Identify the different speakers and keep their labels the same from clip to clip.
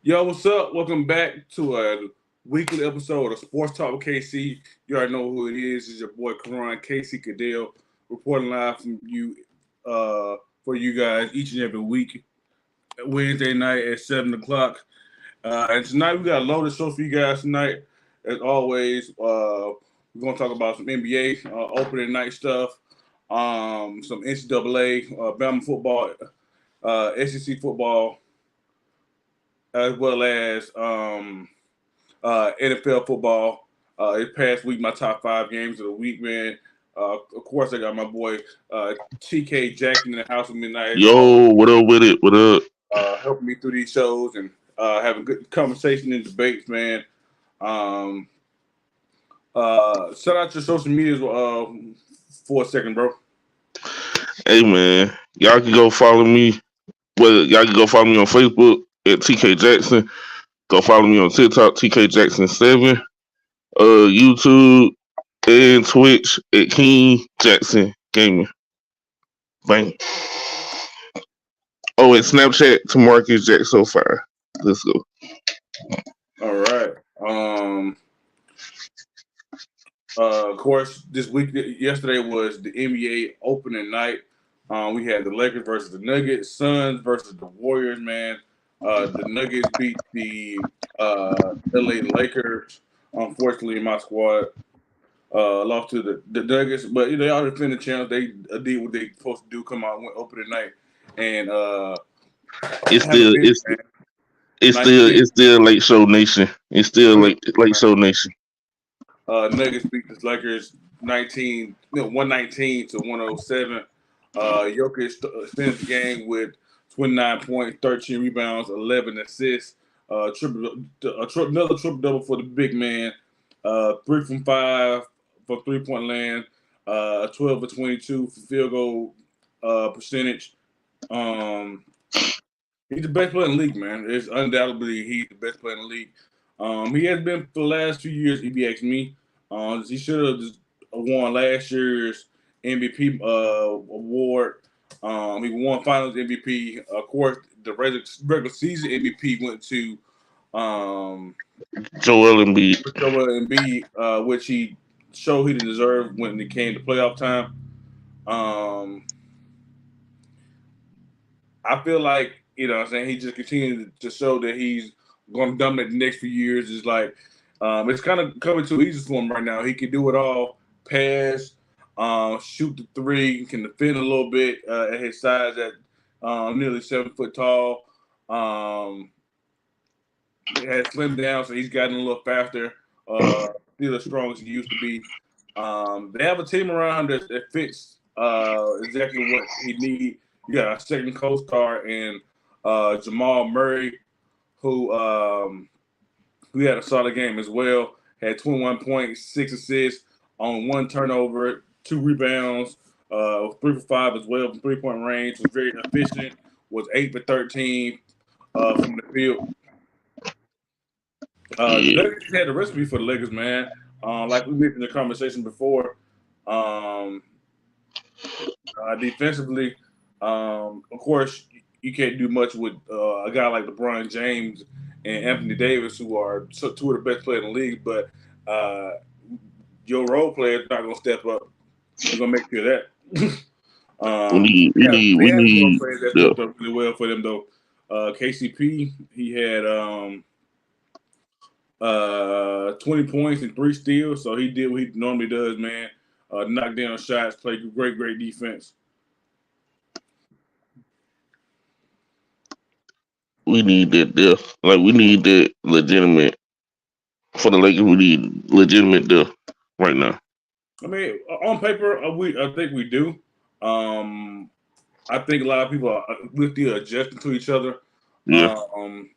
Speaker 1: Yo, what's up? Welcome back to a weekly episode of Sports Talk with KC. You already know who it is. It's your boy KaRon, KC Caddell, reporting live from you for you guys each and every week, Wednesday night at 7 o'clock. And tonight we got a loaded show for you guys tonight. As always, we're gonna talk about some NBA opening night stuff, some NCAA, Bama football, SEC football, as well as NFL football. This past week, my top 5 games of the week, man. Of course, I got my boy TK Jackson in the house with me tonight, as always,
Speaker 2: Yo, what up with it? What up?
Speaker 1: helping me through these shows and having good conversation and debates, man. Um, Shout out your social medias for a second, bro.
Speaker 2: Hey man, y'all can go follow me. Well, y'all can go follow me on Facebook at TK Jackson. Go follow me on TikTok, TK Jackson 7. YouTube and Twitch at King Jackson Gaming. Bang. Oh, and Snapchat to Marcus Jack05. Let's go.
Speaker 1: All right. Of course, this week, yesterday was the NBA opening night. We had the Lakers versus the Nuggets, Suns versus the Warriors. Man, the Nuggets beat the LA Lakers. Unfortunately, my squad lost to the Nuggets, but they are defending champs. They did what they supposed to do. Come out, went opening night, and
Speaker 2: It's
Speaker 1: have a
Speaker 2: still
Speaker 1: big
Speaker 2: it's
Speaker 1: man.
Speaker 2: it's
Speaker 1: Nice
Speaker 2: still
Speaker 1: win.
Speaker 2: it's still Late Show Nation. It's still late Show Nation.
Speaker 1: Nuggets beat the Lakers 119 to 107. Jokic finished the game with 29 points, 13 rebounds, 11 assists. Another triple double for the big man. 3 from 5 for 3 point land. 12 for 22 for field goal percentage. Um, he's the best player in the league, man. It's undoubtedly he's the best player in the league. He has been for the last few years, if you ask me. He should have just won last year's MVP award. He won Finals MVP. Of course, the regular season MVP went to
Speaker 2: Joel Embiid.
Speaker 1: Joel Embiid, which he showed he didn't deserve when it came to playoff time. Um, I feel like, what I'm saying, he just continued to show that he's going to dominate the next few years. It's like it's kind of coming too easy for him right now. He can do it all: pass, shoot the three, can defend a little bit at his size at nearly 7 foot tall. Um, he has slimmed down, so he's gotten a little faster. Still as strong as he used to be. They have a team around that fits exactly what he needs. You got a second co-star in Jamal Murray, who had a solid game as well. Had 21 points, 6 assists on 1 turnover, 2 rebounds, 3 for 5 as well from 3 point range. Was very efficient. Was 8 for 13 from the field. The
Speaker 2: Yeah.
Speaker 1: Nuggets had the recipe for the Lakers, man. Like we mentioned in the conversation before, um, defensively, of course, you can't do much with a guy like LeBron James and Anthony Davis, who are two of the best players in the league. But uh, your role players not going to step up. You're going to make sure of that.
Speaker 2: We need we
Speaker 1: Yeah,
Speaker 2: need
Speaker 1: they
Speaker 2: we
Speaker 1: had some role
Speaker 2: need
Speaker 1: players that
Speaker 2: the
Speaker 1: stepped up really well for them, though. KCP, he had 20 points and 3 steals, so he did what he normally does, man. Knock down shots, play great defense.
Speaker 2: we need that there. Like we need that legitimate for the Lakers. We need legitimate there right now.
Speaker 1: I mean, on paper, I think we do. Um, I think a lot of people are with the adjusting to each other.
Speaker 2: Yeah.
Speaker 1: Um,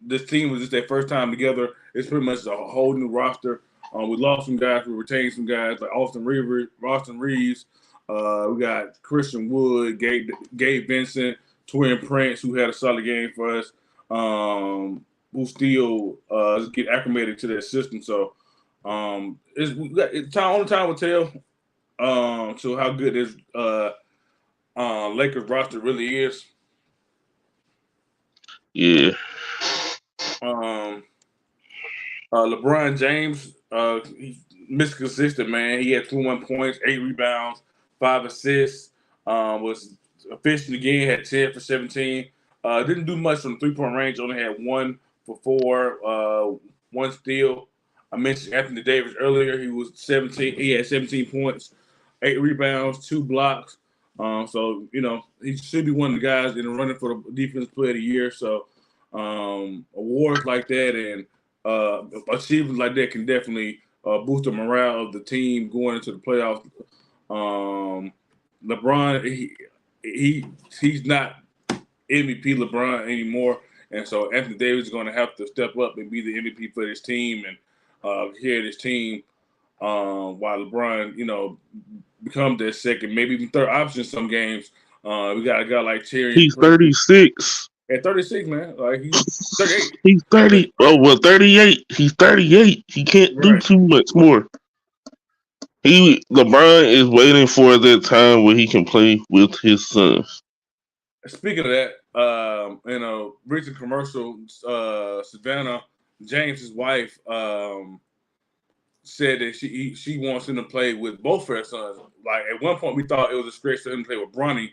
Speaker 1: this team was just their first time together. It's pretty much a whole new roster. We lost some guys, we retained some guys like Austin Reeves. We got Christian Wood, Gabe Vincent, Torian Prince, who had a solid game for us. Who still get acclimated to their system. So only time will tell. So how good this Lakers roster really is.
Speaker 2: Yeah.
Speaker 1: Um, LeBron James, he missed consistent, man. He had 21 points, 8 rebounds, 5 assists. Was efficient again, had 10 for 17. Didn't do much from 3-point range, only had 1 for 4, 1 steal. I mentioned Anthony Davis earlier. He was 17. He had 17 points, 8 rebounds, 2 blocks. So, he should be one of the guys in the running for the defense player of the year. So, awards like that and achievements like that can definitely boost the morale of the team going into the playoffs. LeBron, he's not MVP LeBron anymore, and so Anthony Davis is going to have to step up and be the MVP for this team and carry this team. While LeBron, becomes their second, maybe even third option in some games. We got a guy like Terry
Speaker 2: He's 36.
Speaker 1: at 36, man. Like he's 38.
Speaker 2: He's 30. Oh, well, 38. He's 38. He can't do
Speaker 1: Right.
Speaker 2: too much more. LeBron is waiting for that time where he can play with his sons.
Speaker 1: Speaking of that, in a recent commercial, Savannah James's wife said that she wants him to play with both her sons. Like at one point, we thought it was a stretch for him to play with Bronny.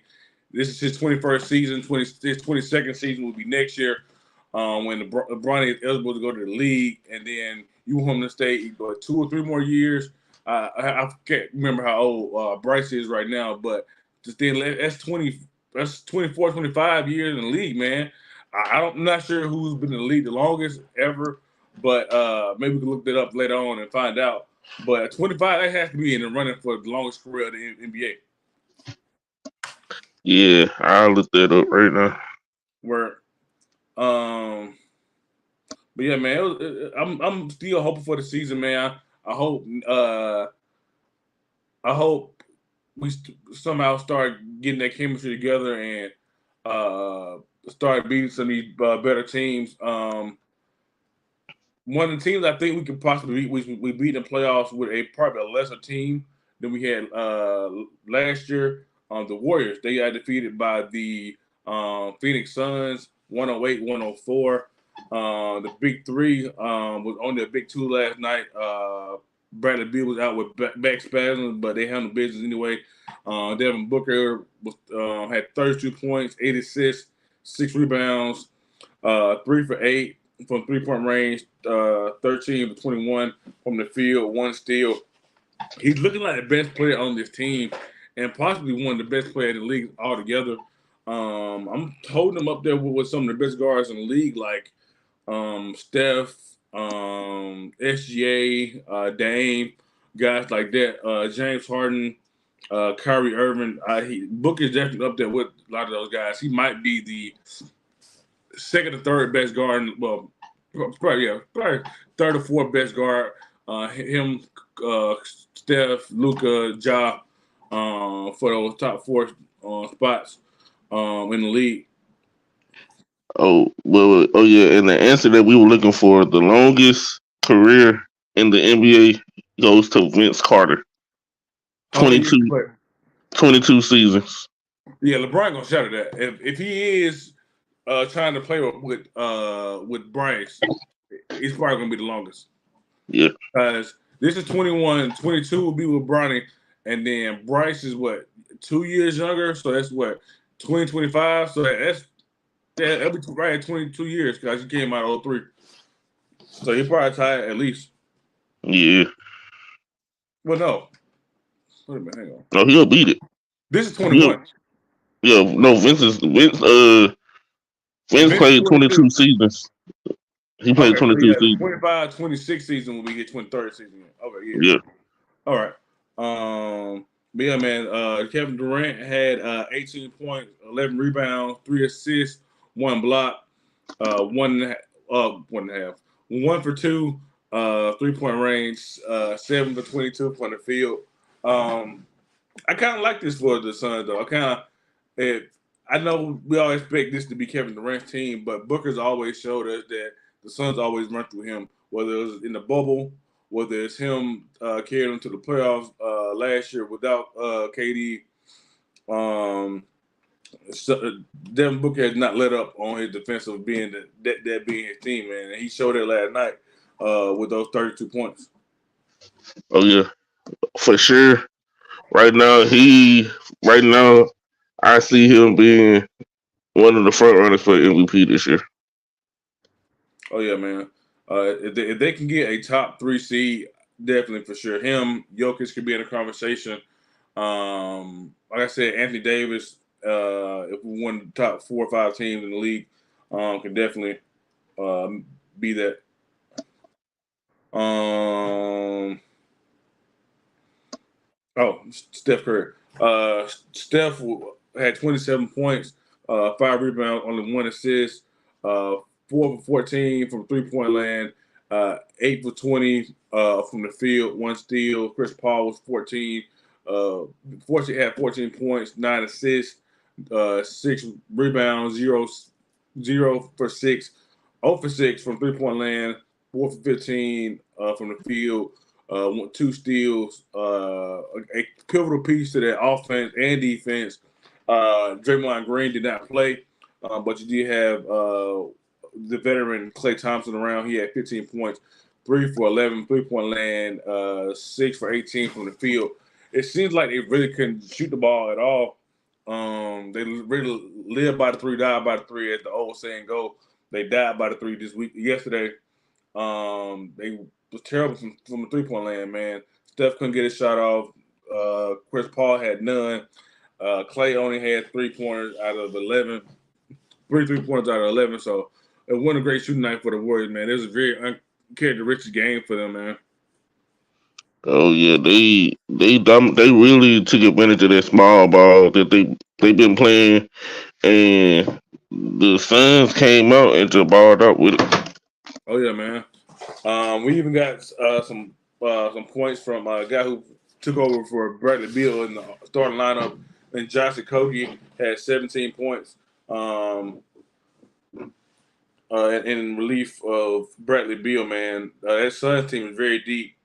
Speaker 1: This is his 21st season. His 22nd season will be next year when Bronny is eligible to go to the league, and then you want him to stay 2 or 3 more years. I can't remember how old Bryce is right now, but just then that's 20. That's 24, 25 years in the league, man. I'm not sure who's been in the league the longest ever, but maybe we can look that up later on and find out. But at 25, that has to be in the running for the longest career of the NBA.
Speaker 2: Yeah, I'll look that up right now.
Speaker 1: Where, but yeah, man, I'm still hoping for the season, man. I hope we somehow start getting that chemistry together and start beating some of these better teams. One of the teams I think we could possibly beat, we beat in the playoffs with probably a lesser team than we had last year. The Warriors, they got defeated by the Phoenix Suns, 108-104. The Big Three was only a Big Two last night. Bradley Beal was out with back spasms, but they handled business anyway. Devin Booker had 32 points, 8 assists, 6 rebounds, 3 for 8 from 3-point range, 13 for 21 from the field, 1 steal. He's looking like the best player on this team and possibly one of the best players in the league altogether. I'm holding him up there with some of the best guards in the league, like Steph, SGA, Dame, guys like that. James Harden, Kyrie Irving. Booker's definitely up there with a lot of those guys. He might be the second or third best guard. Well, probably third or fourth best guard. Him, Steph, Luka, Ja, for those top 4 spots in the league.
Speaker 2: Oh, well, oh yeah, and the answer that we were looking for, the longest career in the NBA goes to Vince Carter.
Speaker 1: How many years
Speaker 2: 22,
Speaker 1: play?
Speaker 2: 22 seasons.
Speaker 1: Yeah, LeBron gonna shout at that. If he is trying to play with Bryce, it's probably gonna be the longest.
Speaker 2: Yeah.
Speaker 1: Because this is 21, 22 will be with Bronny, and then Bryce is what 2 years younger, so that's what 2025. So that'll be right at 22 years because he came out 03. So he probably tied at least.
Speaker 2: Yeah.
Speaker 1: Well, no. Wait a minute, hang on.
Speaker 2: No, he'll beat it.
Speaker 1: This is 21.
Speaker 2: Yeah, no, Vince played 22 seasons. He played
Speaker 1: Okay,
Speaker 2: 22
Speaker 1: so
Speaker 2: seasons.
Speaker 1: 25, 26 season will be his 23rd season. Okay, yeah.
Speaker 2: Yeah.
Speaker 1: All right. But yeah, man, Kevin Durant had 18 points, 11 rebounds, 3 assists, 1 block, 1 and a half. 1 for 2, 3-point range, 7 for 22 from the field. I kind of like this for the Suns, though. I know we all expect this to be Kevin Durant's team, but Booker's always showed us that the Suns always run through him, whether it was in the bubble, whether it's him carrying them to the playoffs last year without KD. So, Devin Booker has not let up on his defensive being that being his team, man. And he showed it last night with those 32 points.
Speaker 2: Oh yeah, for sure. Right now, I see him being one of the front runners for MVP this year.
Speaker 1: Oh yeah, man. If they can get a top three seed, definitely for sure. Him, Jokic could be in the conversation. Like I said, Anthony Davis, if we won the top 4 or 5 teams in the league, can definitely be that. Um, oh, Steph Curry. Steph had 27 points, 5 rebounds, only 1 assist, uh, 4 for 14 from 3 point land, 8 for 20 from the field, 1 steal. Chris Paul was 14. 14 had 14 points, 9 assists, 6 rebounds, zero for 6, 0 for 6 from 3 point land, 4 for 15 from the field, 2 steals, a pivotal piece to that offense and defense. Draymond Green did not play, but you did have the veteran Klay Thompson around. He had 15 points, 3 for 11, 3 point land, 6 for 18 from the field. It seems like they really couldn't shoot the ball at all. They really live by the three, die by the three, as the old saying go. They died by the three this week. Yesterday, they was terrible from the 3 point land, man. Steph couldn't get a shot off. Chris Paul had none. Clay only had 3 pointers out of 11. 3 pointers out of 11. So it wasn't a great shooting night for the Warriors, man. It was a very uncharacteristic game for them, man.
Speaker 2: Oh yeah, they really took advantage of that small ball that they've been playing, and the Suns came out and just balled out with it.
Speaker 1: Oh yeah, man. We even got some points from a guy who took over for Bradley Beal in the starting lineup, and Josh Okogie had 17 points. Um, in relief of Bradley Beal, man. That Suns team is very deep.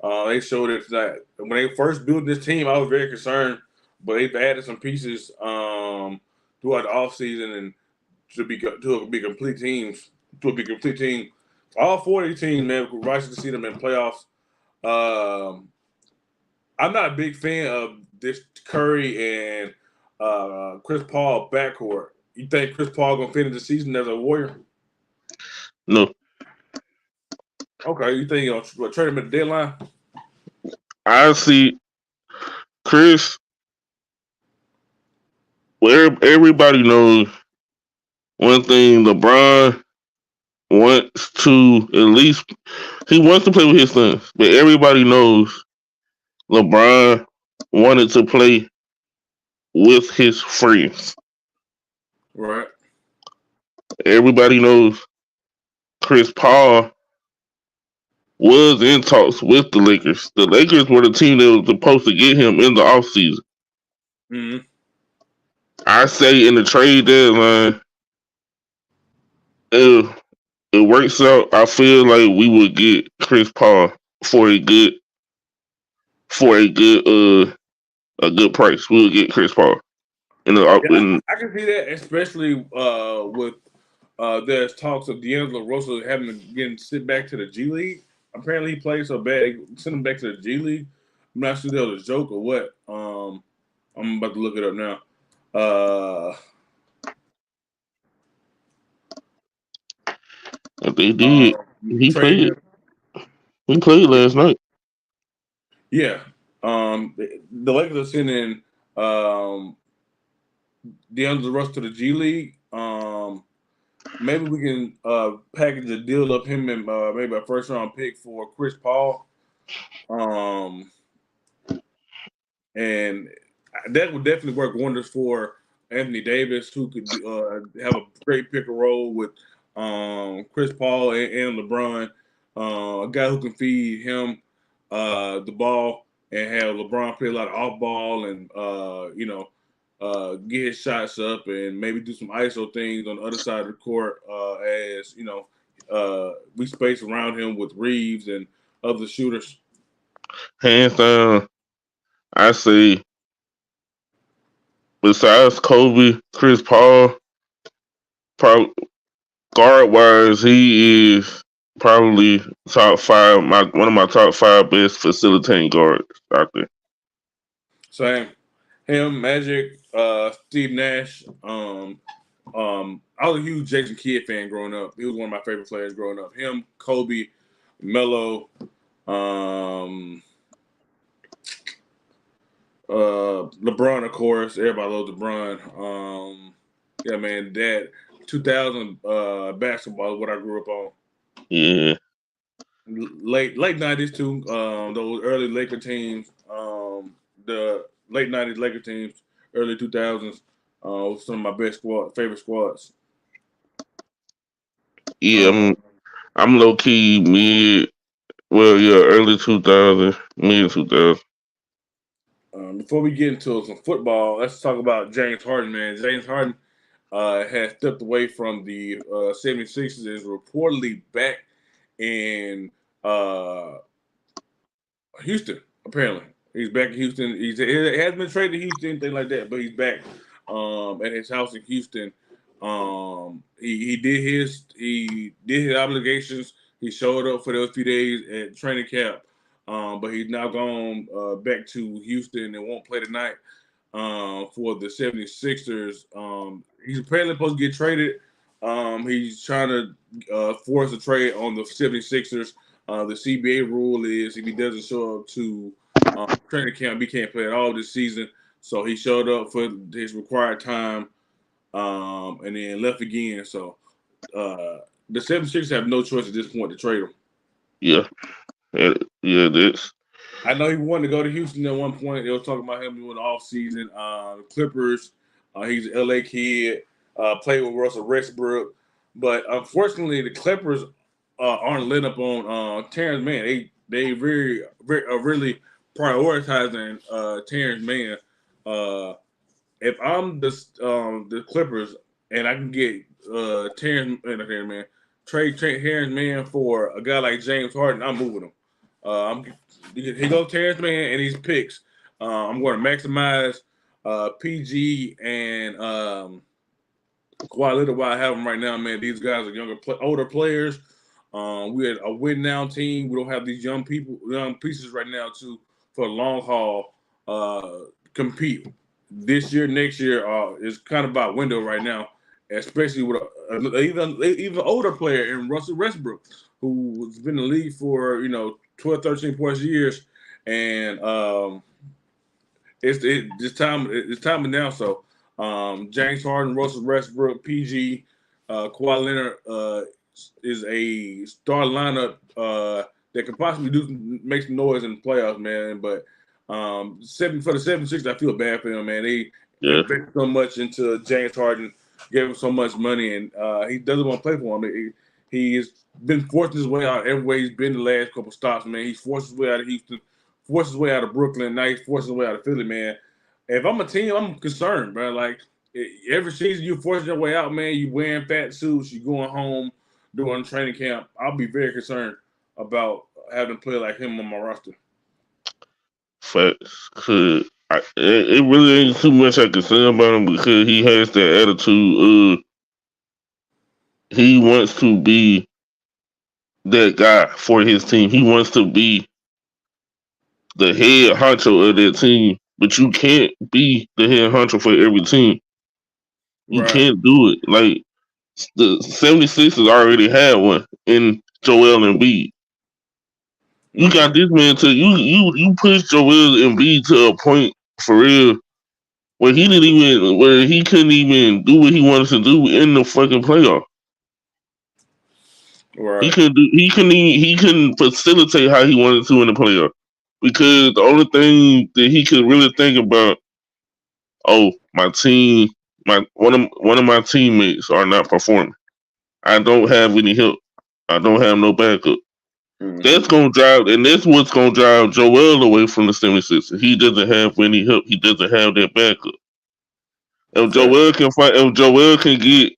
Speaker 1: They showed it tonight. When they first built this team, I was very concerned, but they've added some pieces throughout the offseason and to be complete teams. To be complete team, all 40 teams, man. We're to see them in playoffs. Um, I'm not a big fan of this Curry and Chris Paul backcourt. You think Chris Paul gonna finish the season as a Warrior?
Speaker 2: No,
Speaker 1: Okay, you think you'll trade him at the deadline?
Speaker 2: I see Chris. Well, everybody knows one thing. LeBron wants to at least he wants to play with his sons, but everybody knows LeBron wanted to play with his friends.
Speaker 1: Right.
Speaker 2: Everybody knows Chris Paul was in talks with the Lakers. The Lakers were the team that was supposed to get him in the offseason.
Speaker 1: Mm-hmm.
Speaker 2: I say in the trade deadline, if it works out, I feel like we would get Chris Paul for a good for a good price. We would get Chris Paul.
Speaker 1: Yeah,
Speaker 2: In
Speaker 1: I can see that, especially with there's talks of D'Angelo Russell having to getting sent back to the G League. Apparently, he played so bad they sent him back to the G League. I'm not sure that was a joke or what. I'm about to look it up now. Uh,
Speaker 2: if they did, he
Speaker 1: Trade
Speaker 2: played.
Speaker 1: him.
Speaker 2: He played last night.
Speaker 1: Yeah. The Lakers are sending um, D'Angelo Russell to the G League. Maybe we can package a deal of him and maybe a first round pick for Chris Paul. Um, and that would definitely work wonders for Anthony Davis, who could have a great pick and roll with Chris Paul and LeBron. A guy who can feed him the ball and have LeBron play a lot of off ball and get his shots up and maybe do some ISO things on the other side of the court as we space around him with Reeves and other shooters.
Speaker 2: Hands down, I say besides Kobe, Chris Paul, probably guard wise, he is probably top five. One of my top five best facilitating guards out there.
Speaker 1: Same. Him, Magic, Steve Nash. I was a huge Jason Kidd fan growing up. He was one of my favorite players growing up. Him, Kobe, Melo, um, LeBron, of course. Everybody loves LeBron. Yeah, man, that 2000 basketball is what I grew up on.
Speaker 2: Yeah,
Speaker 1: Late 90s too. Those early Laker teams. The late 90s Laker teams, early 2000s. Some of my favorite squads.
Speaker 2: yeah.
Speaker 1: Um,
Speaker 2: I'm low key mid. Well, yeah, early 2000, mid 2000.
Speaker 1: before we get into some football, let's talk about James Harden, man. James Harden has stepped away from the 76ers, is reportedly back in Houston, apparently. He's back in Houston. He hasn't been traded to Houston, anything like that, but he's back at his house in Houston. He did his obligations. He showed up for those few days at training camp, but he's now gone back to Houston and won't play tonight for the 76ers. He's apparently supposed to get traded. He's trying to force a trade on the 76ers. The CBA rule is if he doesn't show up to training camp, he can't play at all this season. So he showed up for his required time and then left again. So the 76ers have no choice at this point to trade him.
Speaker 2: Yeah, yeah. That's
Speaker 1: I know he wanted to go to Houston at one point. They were talking about him doing the offseason. Clippers, he's an LA kid, played with Russell Westbrook. But unfortunately, the Clippers aren't lit up on Terrence Mann. They really prioritizing Terrence Mann. If I'm the Clippers and I can get trade Terrence Mann for a guy like James Harden, I'm moving him. He goes Terrence Mann and these picks. I'm going to maximize PG and Kawhi Leonard while I have them right now, man. These guys are older players. We're a win now team. We don't have these young pieces right now to for the long haul compete. This year, next year is kind of about window right now, especially with even older player in Russell Westbrook, who's been in the league for 12, 13 plus years, and it's time now. So James Harden, Russell Westbrook, PG, Kawhi Leonard is a star lineup that could possibly make some noise in the playoffs, man. But for the 76ers, I feel bad for them, man. They
Speaker 2: yeah,
Speaker 1: invested so much into James Harden, gave him so much money, and he doesn't want to play for him. He's been forcing his way out every way he's been the last couple stops, man. He's forced his way out of Houston, forced his way out of Brooklyn, now he's forcing his way out of Philly, man. If I'm a team, I'm concerned, bro. Like every season you forcing your way out, man. You wearing fat suits, you going home during training camp. I'll be very concerned about having a player like him on my roster.
Speaker 2: facts. It really ain't too much I can say about him because he has that attitude. He wants to be that guy for his team. He wants to be the head honcho of that team. But you can't be the head honcho for every team. You
Speaker 1: Right.
Speaker 2: can't do it. Like the 76ers already had one in Joel Embiid. You got this man to you push Joel Embiid to a point for real where he couldn't even do what he wanted to do in the fucking playoff.
Speaker 1: Right.
Speaker 2: He couldn't facilitate how he wanted to in the playoff. Because the only thing that he could really think about, oh, my team, one of my teammates are not performing. I don't have any help. I don't have no backup. That's gonna drive, and that's what's gonna drive Joel away from the 76ers. He doesn't have any help. He doesn't have that backup. If
Speaker 1: Fair.
Speaker 2: Joel can fight, if Joel can get,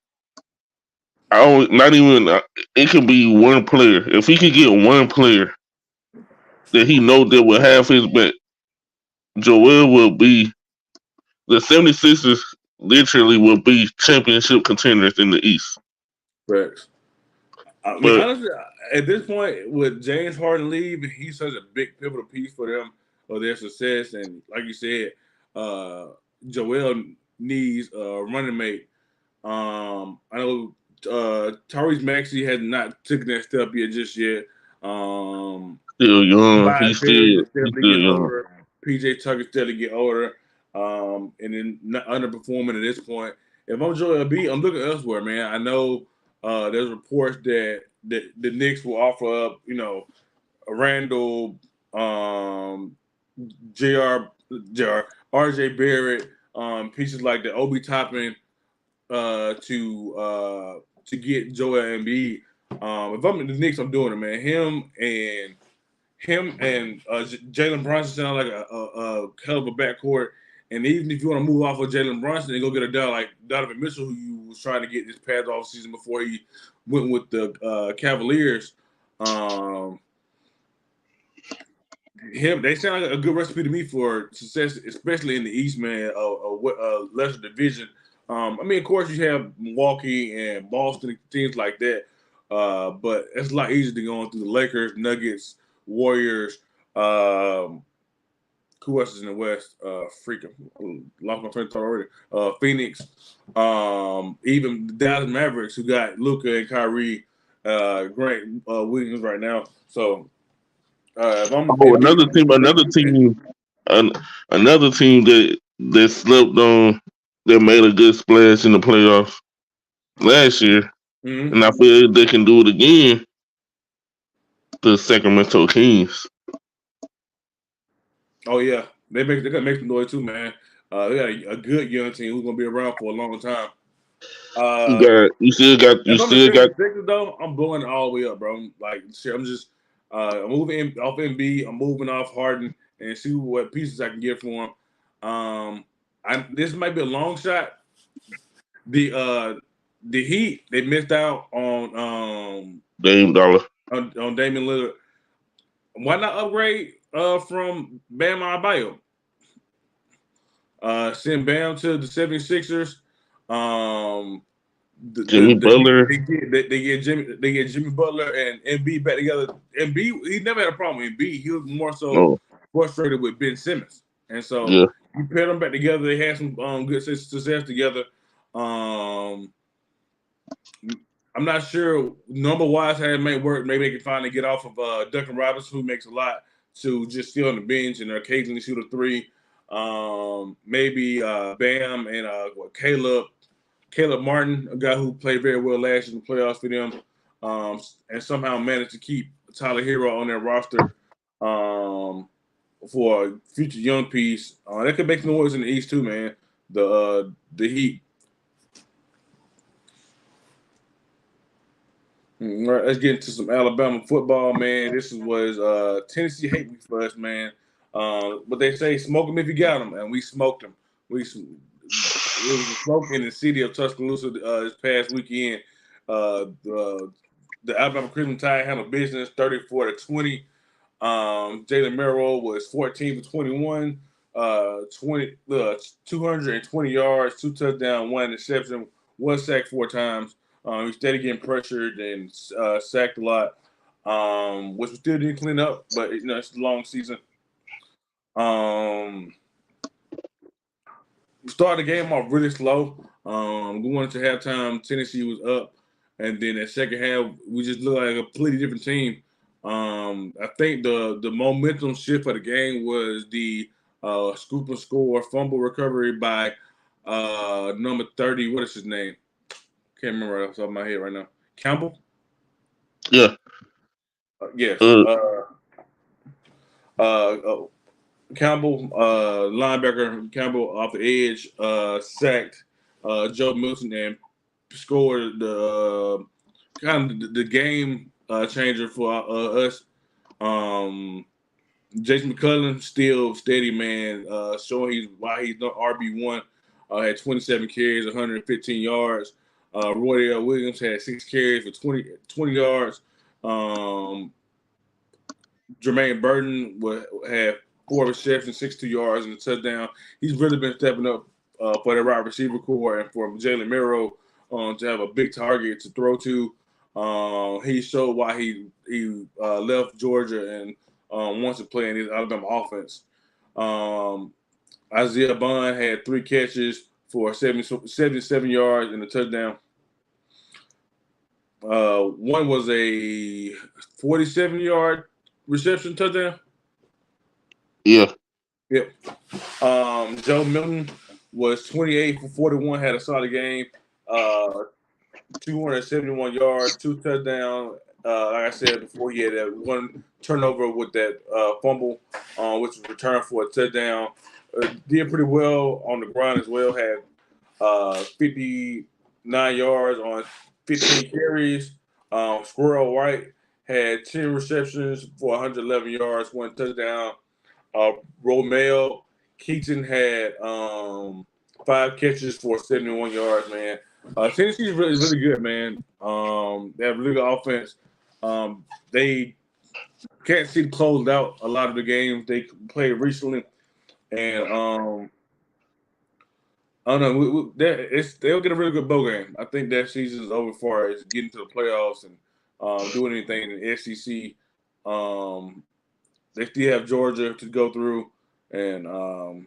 Speaker 2: I don't, not even. It can be one player. If he can get one player that he know that will have his back, Joel will be the 76ers literally will be championship contenders in the East.
Speaker 1: Correct. I mean,
Speaker 2: But
Speaker 1: honestly, at this point, with James Harden leave, he's such a big pivotal piece for them or their success. And like you said, uh, Joel needs a running mate. I know Tyrese Maxey has not taken that step yet just yet.
Speaker 2: still young.
Speaker 1: Tobias Harris is
Speaker 2: He's
Speaker 1: steadily
Speaker 2: still
Speaker 1: getting
Speaker 2: young.
Speaker 1: older. PJ Tucker steadily get older. And then not underperforming at this point. If I'm Joel B, I'm looking elsewhere, man. I know there's reports that the Knicks will offer up, Randall, Jr. Jr. RJ Barrett, pieces like the Obi Toppin to get Joel Embiid. If I'm in the Knicks, I'm doing it, man. Him and Jalen Brunson sound like a hell of a backcourt. And even if you want to move off of Jalen Brunson and go get a guy like Donovan Mitchell, who you was trying to get this past off season before he went with the Cavaliers, they sound like a good recipe to me for success, especially in the East, man. A lesser division. I mean, of course, you have Milwaukee and Boston, teams like that. But it's a lot easier than going through the Lakers, Nuggets, Warriors. Who else is in the West? Freaking lost my train of thought already. Phoenix. Even the Dallas Mavericks, who got Luka and Kyrie, Grant Williams right now. So if I'm
Speaker 2: Oh,
Speaker 1: Embiid,
Speaker 2: an, another team that slept on that made a good splash in the playoffs last year,
Speaker 1: mm-hmm.
Speaker 2: and I feel they can do it again. The Sacramento Kings.
Speaker 1: Oh yeah, they got make some noise too, man. They got a good young team who's gonna be around for a long time. Uh, if I'm the
Speaker 2: You still got
Speaker 1: 76ers though, I'm blowing it all the way up, bro. Like shit, I'm just I'm moving off MB, I'm moving off Harden and see what pieces I can get for him. This might be a long shot. The uh the Heat they missed out
Speaker 2: Dame Dollar.
Speaker 1: on Damian Lillard. Why not upgrade from Bam Adebayo? Send Bam to the 76ers. Um,
Speaker 2: Jimmy Butler.
Speaker 1: they get Jimmy Butler and MB back together. MB he never had a problem with MB. He was more so
Speaker 2: No,
Speaker 1: frustrated with Ben Simmons, and so
Speaker 2: yeah,
Speaker 1: you pair them back together. They had some good success together. Um, I'm not sure number wise how it may work. Maybe they can finally get off of Duncan Robinson, who makes a lot, to just stay on the bench and occasionally shoot a three. Maybe Bam and Caleb Martin, a guy who played very well last year in the playoffs for them, and somehow managed to keep Tyler Hero on their roster for a future young piece. That could make some noise in the East too, man. The Heat. All right, let's get into some Alabama football, man. This was Tennessee hate week for us, man. But they say smoke them if you got them, and we smoked them. It was a smoke in the city of Tuscaloosa this past weekend. The Alabama Crimson Tide handled business 34-20. Jalen Merrill was 14 for 21, 220 yards, 2 touchdowns, 1 interception, 1 sack 4 times. He steady getting pressured and sacked a lot, which we still didn't clean up, but it's a long season. We started the game off really slow. We went to halftime. Tennessee was up, and then that second half, we just looked like a completely different team. I think the momentum shift for the game was the scoop and score fumble recovery by number 30. What is his name? Can't remember right off the top of my head right now. Campbell?
Speaker 2: yeah.
Speaker 1: Yes.
Speaker 2: Uh,
Speaker 1: Campbell, linebacker Campbell off the edge, sacked Joe Milton and scored the kind of the game changer for us. Jason McCullum still steady, man. Showing why he's not RB1. Had 27 carries, 115 yards. Roy Williams had 6 carries for 20 yards. Jermaine Burton would have 4 receptions, 62 yards, and a touchdown. He's really been stepping up for the wide receiver core and for Jalen Miro to have a big target to throw to. He showed why he left Georgia and wants to play in his Alabama offense. Isaiah Bond had 3 catches for 77 yards and a touchdown. One was a 47-yard reception touchdown.
Speaker 2: Yeah.
Speaker 1: Yep. Joe Milton was 28 for 41, had a solid game. 271 yards, 2 touchdowns. Like I said before, he had that 1 turnover with that fumble, which was returned for a touchdown. Did pretty well on the ground as well. Had 59 yards on 15 carries. Squirrel White had 10 receptions for 111 yards, 1 touchdown. Romeo Keaton had 5 catches for 71 yards, man. Tennessee's really good, man. They have a really good offense. They Kansas City closed out a lot of the games they played recently, and I don't know. They'll get a really good bowl game. I think that season's over as far as getting to the playoffs and doing anything in the SEC. They still have Georgia to go through, and Bama's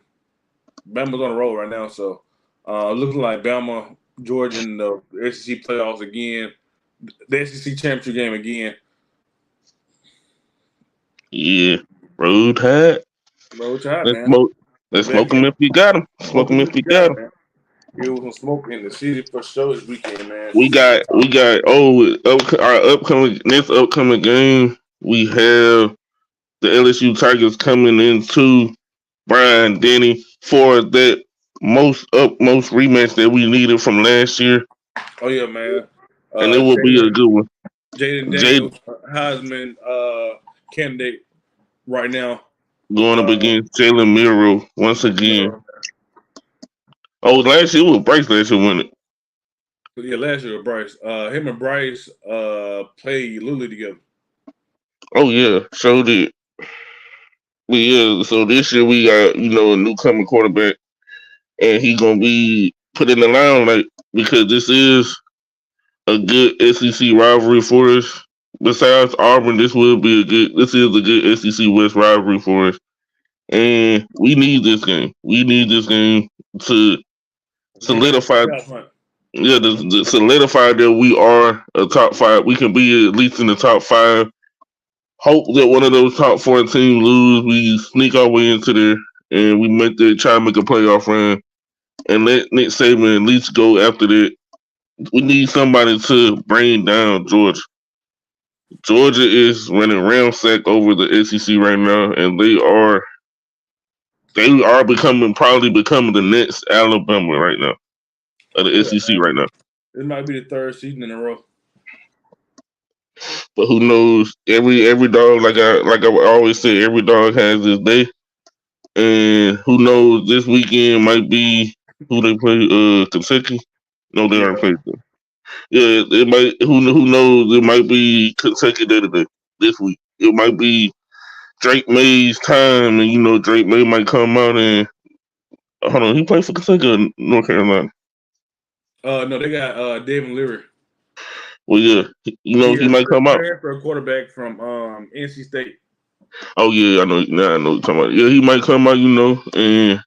Speaker 1: on the roll right now. So looking like Bama, Georgia, in the SEC playoffs again, the SEC championship game again.
Speaker 2: Yeah. Road Tide.
Speaker 1: Roll Tide,
Speaker 2: Let's
Speaker 1: man.
Speaker 2: smoke. Let's smoke him if you got him. Smoke him if you got him.
Speaker 1: Man. It was some smoke in the city for sure this weekend, man.
Speaker 2: Our upcoming game. We have the LSU Tigers coming into Brian Denny for that most rematch that we needed from last year,
Speaker 1: Oh yeah, man.
Speaker 2: and it will be a good one.
Speaker 1: Jaden
Speaker 2: Jade
Speaker 1: Daniels, Heisman candidate right now.
Speaker 2: going up against Jalen Miro once again.
Speaker 1: Miro.
Speaker 2: Oh, last year was Bryce last year, wasn't it?
Speaker 1: Yeah, last year with Bryce. Him and Bryce played Lily together.
Speaker 2: Oh yeah, showed it. But yeah, so this year we got a newcomer quarterback, and he gonna be put in the limelight because this is a good SEC rivalry for us. Besides Auburn, this is a good SEC West rivalry for us. And we need this game. We need this game to solidify to solidify that we are a top 5. We can be at least in the top 5. Hope that one of those top 4 teams lose. We sneak our way into there and we try to make a playoff run and let Nick Saban at least go after that. We need somebody to bring down Georgia. Georgia is running ramsack over the SEC right now, and they are probably becoming the next Alabama right now, of the SEC right now.
Speaker 1: It might be the 3rd season in a row.
Speaker 2: But who knows? Every dog, like I always say, every dog has his day. And who knows? This weekend might be who they play. Kentucky. No, they aren't playing. Yeah, it might. Who knows? It might be Kentucky today. This week, it might be Drake May's time, and Drake May might come out and hold on. He played for Kentucky or North Carolina.
Speaker 1: No, they got David Leary.
Speaker 2: Well, yeah, he might come out.
Speaker 1: For a quarterback from NC State.
Speaker 2: Oh yeah, I know. Now I know what you're talking about. Yeah, he might come out, and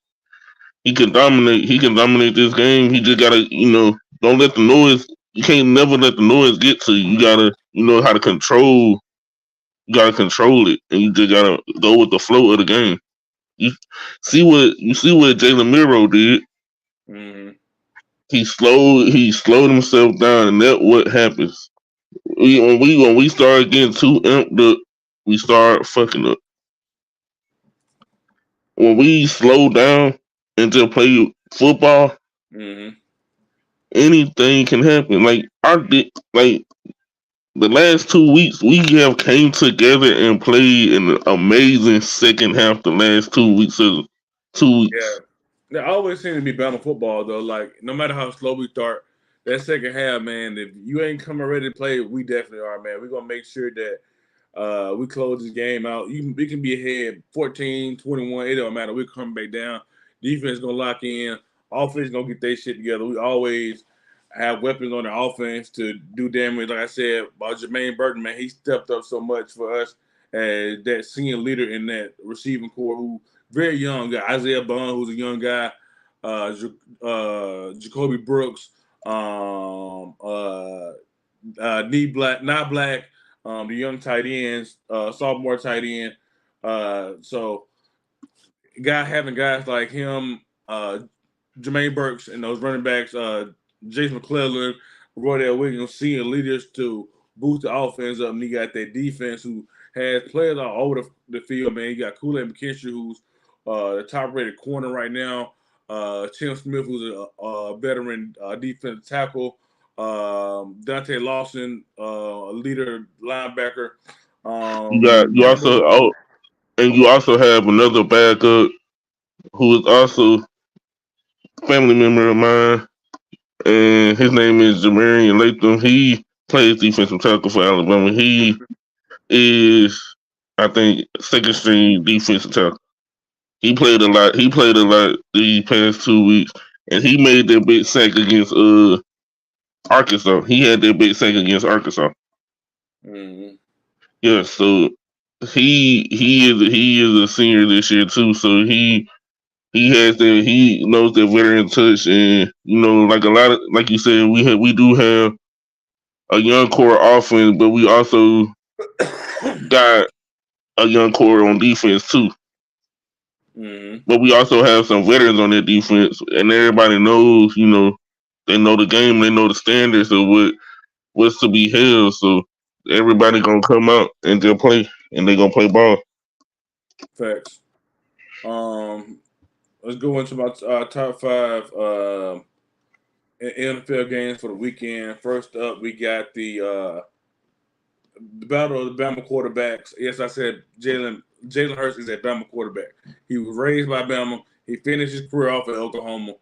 Speaker 2: he can dominate. He can dominate this game. He just gotta, don't let the noise. You can't never let the noise get to you. You gotta, how to control. You gotta control it, and you just gotta go with the flow of the game. You see what Jalen Miro did.
Speaker 1: Mm-hmm.
Speaker 2: He slowed himself down, and that's what happens. When we start getting too amped up, we start fucking up. When we slow down and just play football, anything can happen. Like the last 2 weeks, we have came together and played an amazing second half. The last 2 weeks of 2 weeks.
Speaker 1: Yeah, there always seems to be Bama football though. Like no matter how slow we start, that second half, man. If you ain't coming ready to play, we definitely are, man. We're gonna make sure that we close this game out. We can be ahead 14, 21. It don't matter. We're coming back down. Defense gonna lock in. offense gonna get their shit together. We always have weapons on the offense to do damage. Like I said about Jermaine Burton, man, he stepped up so much for us as that senior leader in that receiving core. Who very young guy, Isaiah Bond, who's a young guy, Jacoby Brooks, knee black, not black, the young tight ends, sophomore tight end. So having guys like him, Jermaine Burks, and those running backs, Jason McClellan, Roydell Williams, senior leaders to boost the offense up. And you got that defense who has players all over the field, man. You got Kool-Aid McKinstry, who's the top-rated corner right now. Tim Smith, who's a veteran defensive tackle. Dante Lawson, a leader linebacker.
Speaker 2: You also and you also have another backup who is also a family member of mine, and his name is Jamarian Latham. He plays defensive tackle for Alabama. He is, I think, second string defensive tackle. He played a lot. He played a lot these past 2 weeks, and he made that big sack against Arkansas. He had that big sack against Arkansas.
Speaker 1: Mm-hmm.
Speaker 2: Yeah, so he is a senior this year too. So he knows that veteran touch, and like a lot of, like you said, we do have a young core offense, but we also got a young core on defense too.
Speaker 1: Mm-hmm.
Speaker 2: But we also have some veterans on that defense, and everybody knows, they know the game, they know the standards of what's to be held. So everybody gonna come out and they'll play, and they gonna play ball.
Speaker 1: Facts. Let's go into my top five NFL games for the weekend. First up, we got the battle of the Bama quarterbacks. Yes, I said Jalen Hurts is a Bama quarterback. He was raised by Bama. He finished his career off at Oklahoma.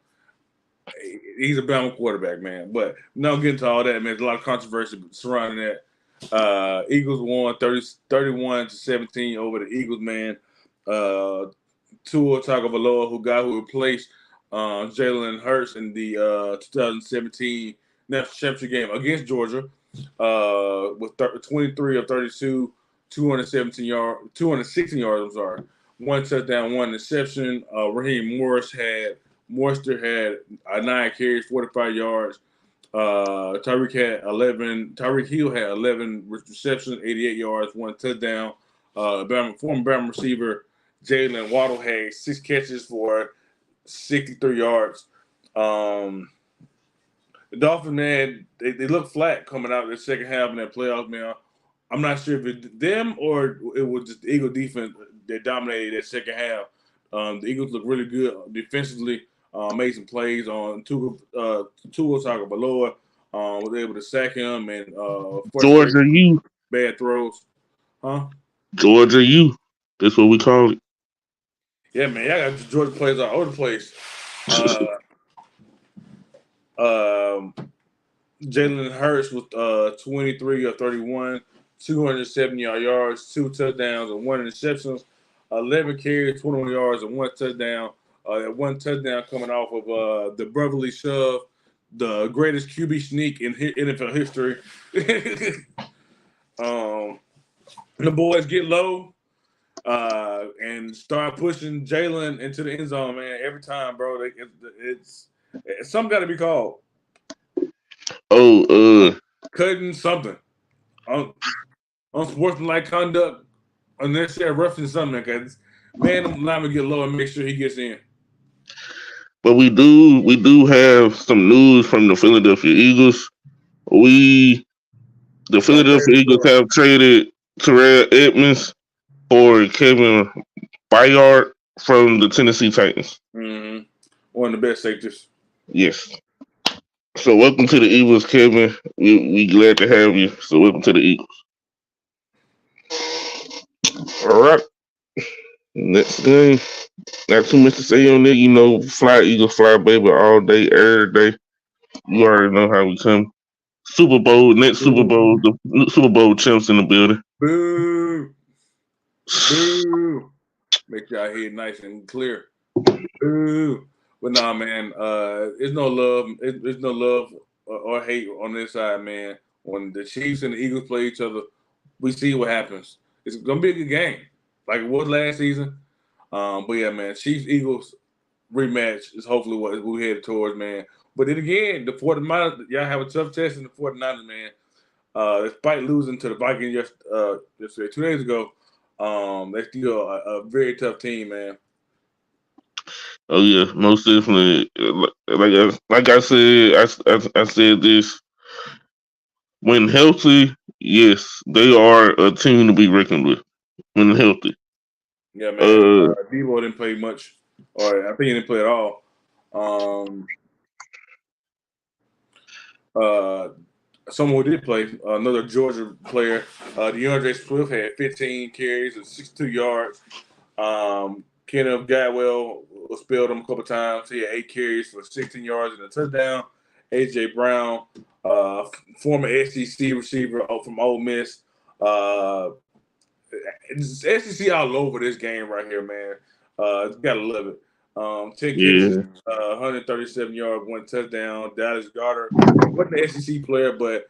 Speaker 1: He's a Bama quarterback, man. But not getting to all that, man. There's a lot of controversy surrounding that. Eagles won 31-17 over the Eagles, man. Tua Tagovailoa, who replaced Jalen Hurts in the 2017 national championship game against Georgia, with 23 of 32, 216 yards. I'm sorry, one touchdown, one interception. Raheem Morster had 9 carries, 45 yards. Tyreek Hill had 11 receptions, 88 yards, one touchdown. Former Bama receiver Jalen Waddle had 6 catches for 63 yards. The Dolphins, man, they look flat coming out in the second half in that playoff, man. I'm not sure if it's them or it was just the Eagle defense that dominated that second half. The Eagles look really good defensively. Made some plays on Tua Tagovailoa. Was able to sack him and
Speaker 2: Georgia U,
Speaker 1: bad throws. Huh?
Speaker 2: Georgia U. That's what we call it.
Speaker 1: Yeah, man. I got Georgia players all over the place. Jalen Hurts with 23 of 31, 270 yards, 2 touchdowns, and 1 interception. 11 carries, 21 yards, and 1 touchdown. That 1 touchdown coming off of the brotherly shove, the greatest QB sneak in NFL history. The boys get low and start pushing Jalen into the end zone, man. Every time, bro. It's something got to be called. Cutting something. Unsportsmanlike conduct, unnecessary roughing something. Because man, I'm lineman get low and make sure he gets in.
Speaker 2: But we do have some news from the Philadelphia Eagles. The Philadelphia Eagles have traded Terrell Edmonds for Kevin Byard from the Tennessee Titans.
Speaker 1: Mm-hmm. One of the best safeties.
Speaker 2: Yes. So welcome to the Eagles, Kevin. We glad to have you. So welcome to the Eagles. All right. Next game. Not too much to say on it. Fly Eagles, fly baby all day, every day. You already know how we come. Super Bowl, next Super Bowl, the Super Bowl champs in the building.
Speaker 1: Boo. Boo. Make y'all hear nice and clear. Boo. But nah, man, there's no love. There's no love or hate on this side, man. When the Chiefs and the Eagles play each other, we see what happens. It's gonna be a good game, like it was last season. But yeah, man, Chiefs Eagles rematch is hopefully what we headed towards, man. But then again, the 49ers, y'all have a tough test in the 49ers, man. Despite losing to the Vikings yesterday, 2 days ago, they're still a very tough team, man.
Speaker 2: Oh yeah, most definitely. Like I said, I said this when healthy. Yes, they are a team to be reckoned with when healthy.
Speaker 1: Yeah, man.
Speaker 2: Uh,
Speaker 1: Debo didn't play much, or I think he didn't play at all. Um, uh, Someone who did play, another Georgia player, DeAndre Swift had 15 carries and 62 yards. Kenneth Gatwell spelled him a couple times. He had 8 carries for 16 yards and a touchdown. A.J. Brown, former SEC receiver from Ole Miss. Uh, it's SEC all over this game right here, man. Gotta love it. 10 catches,
Speaker 2: yeah,
Speaker 1: 137 yards, 1 touchdown. Dallas Goddard wasn't an SEC player, but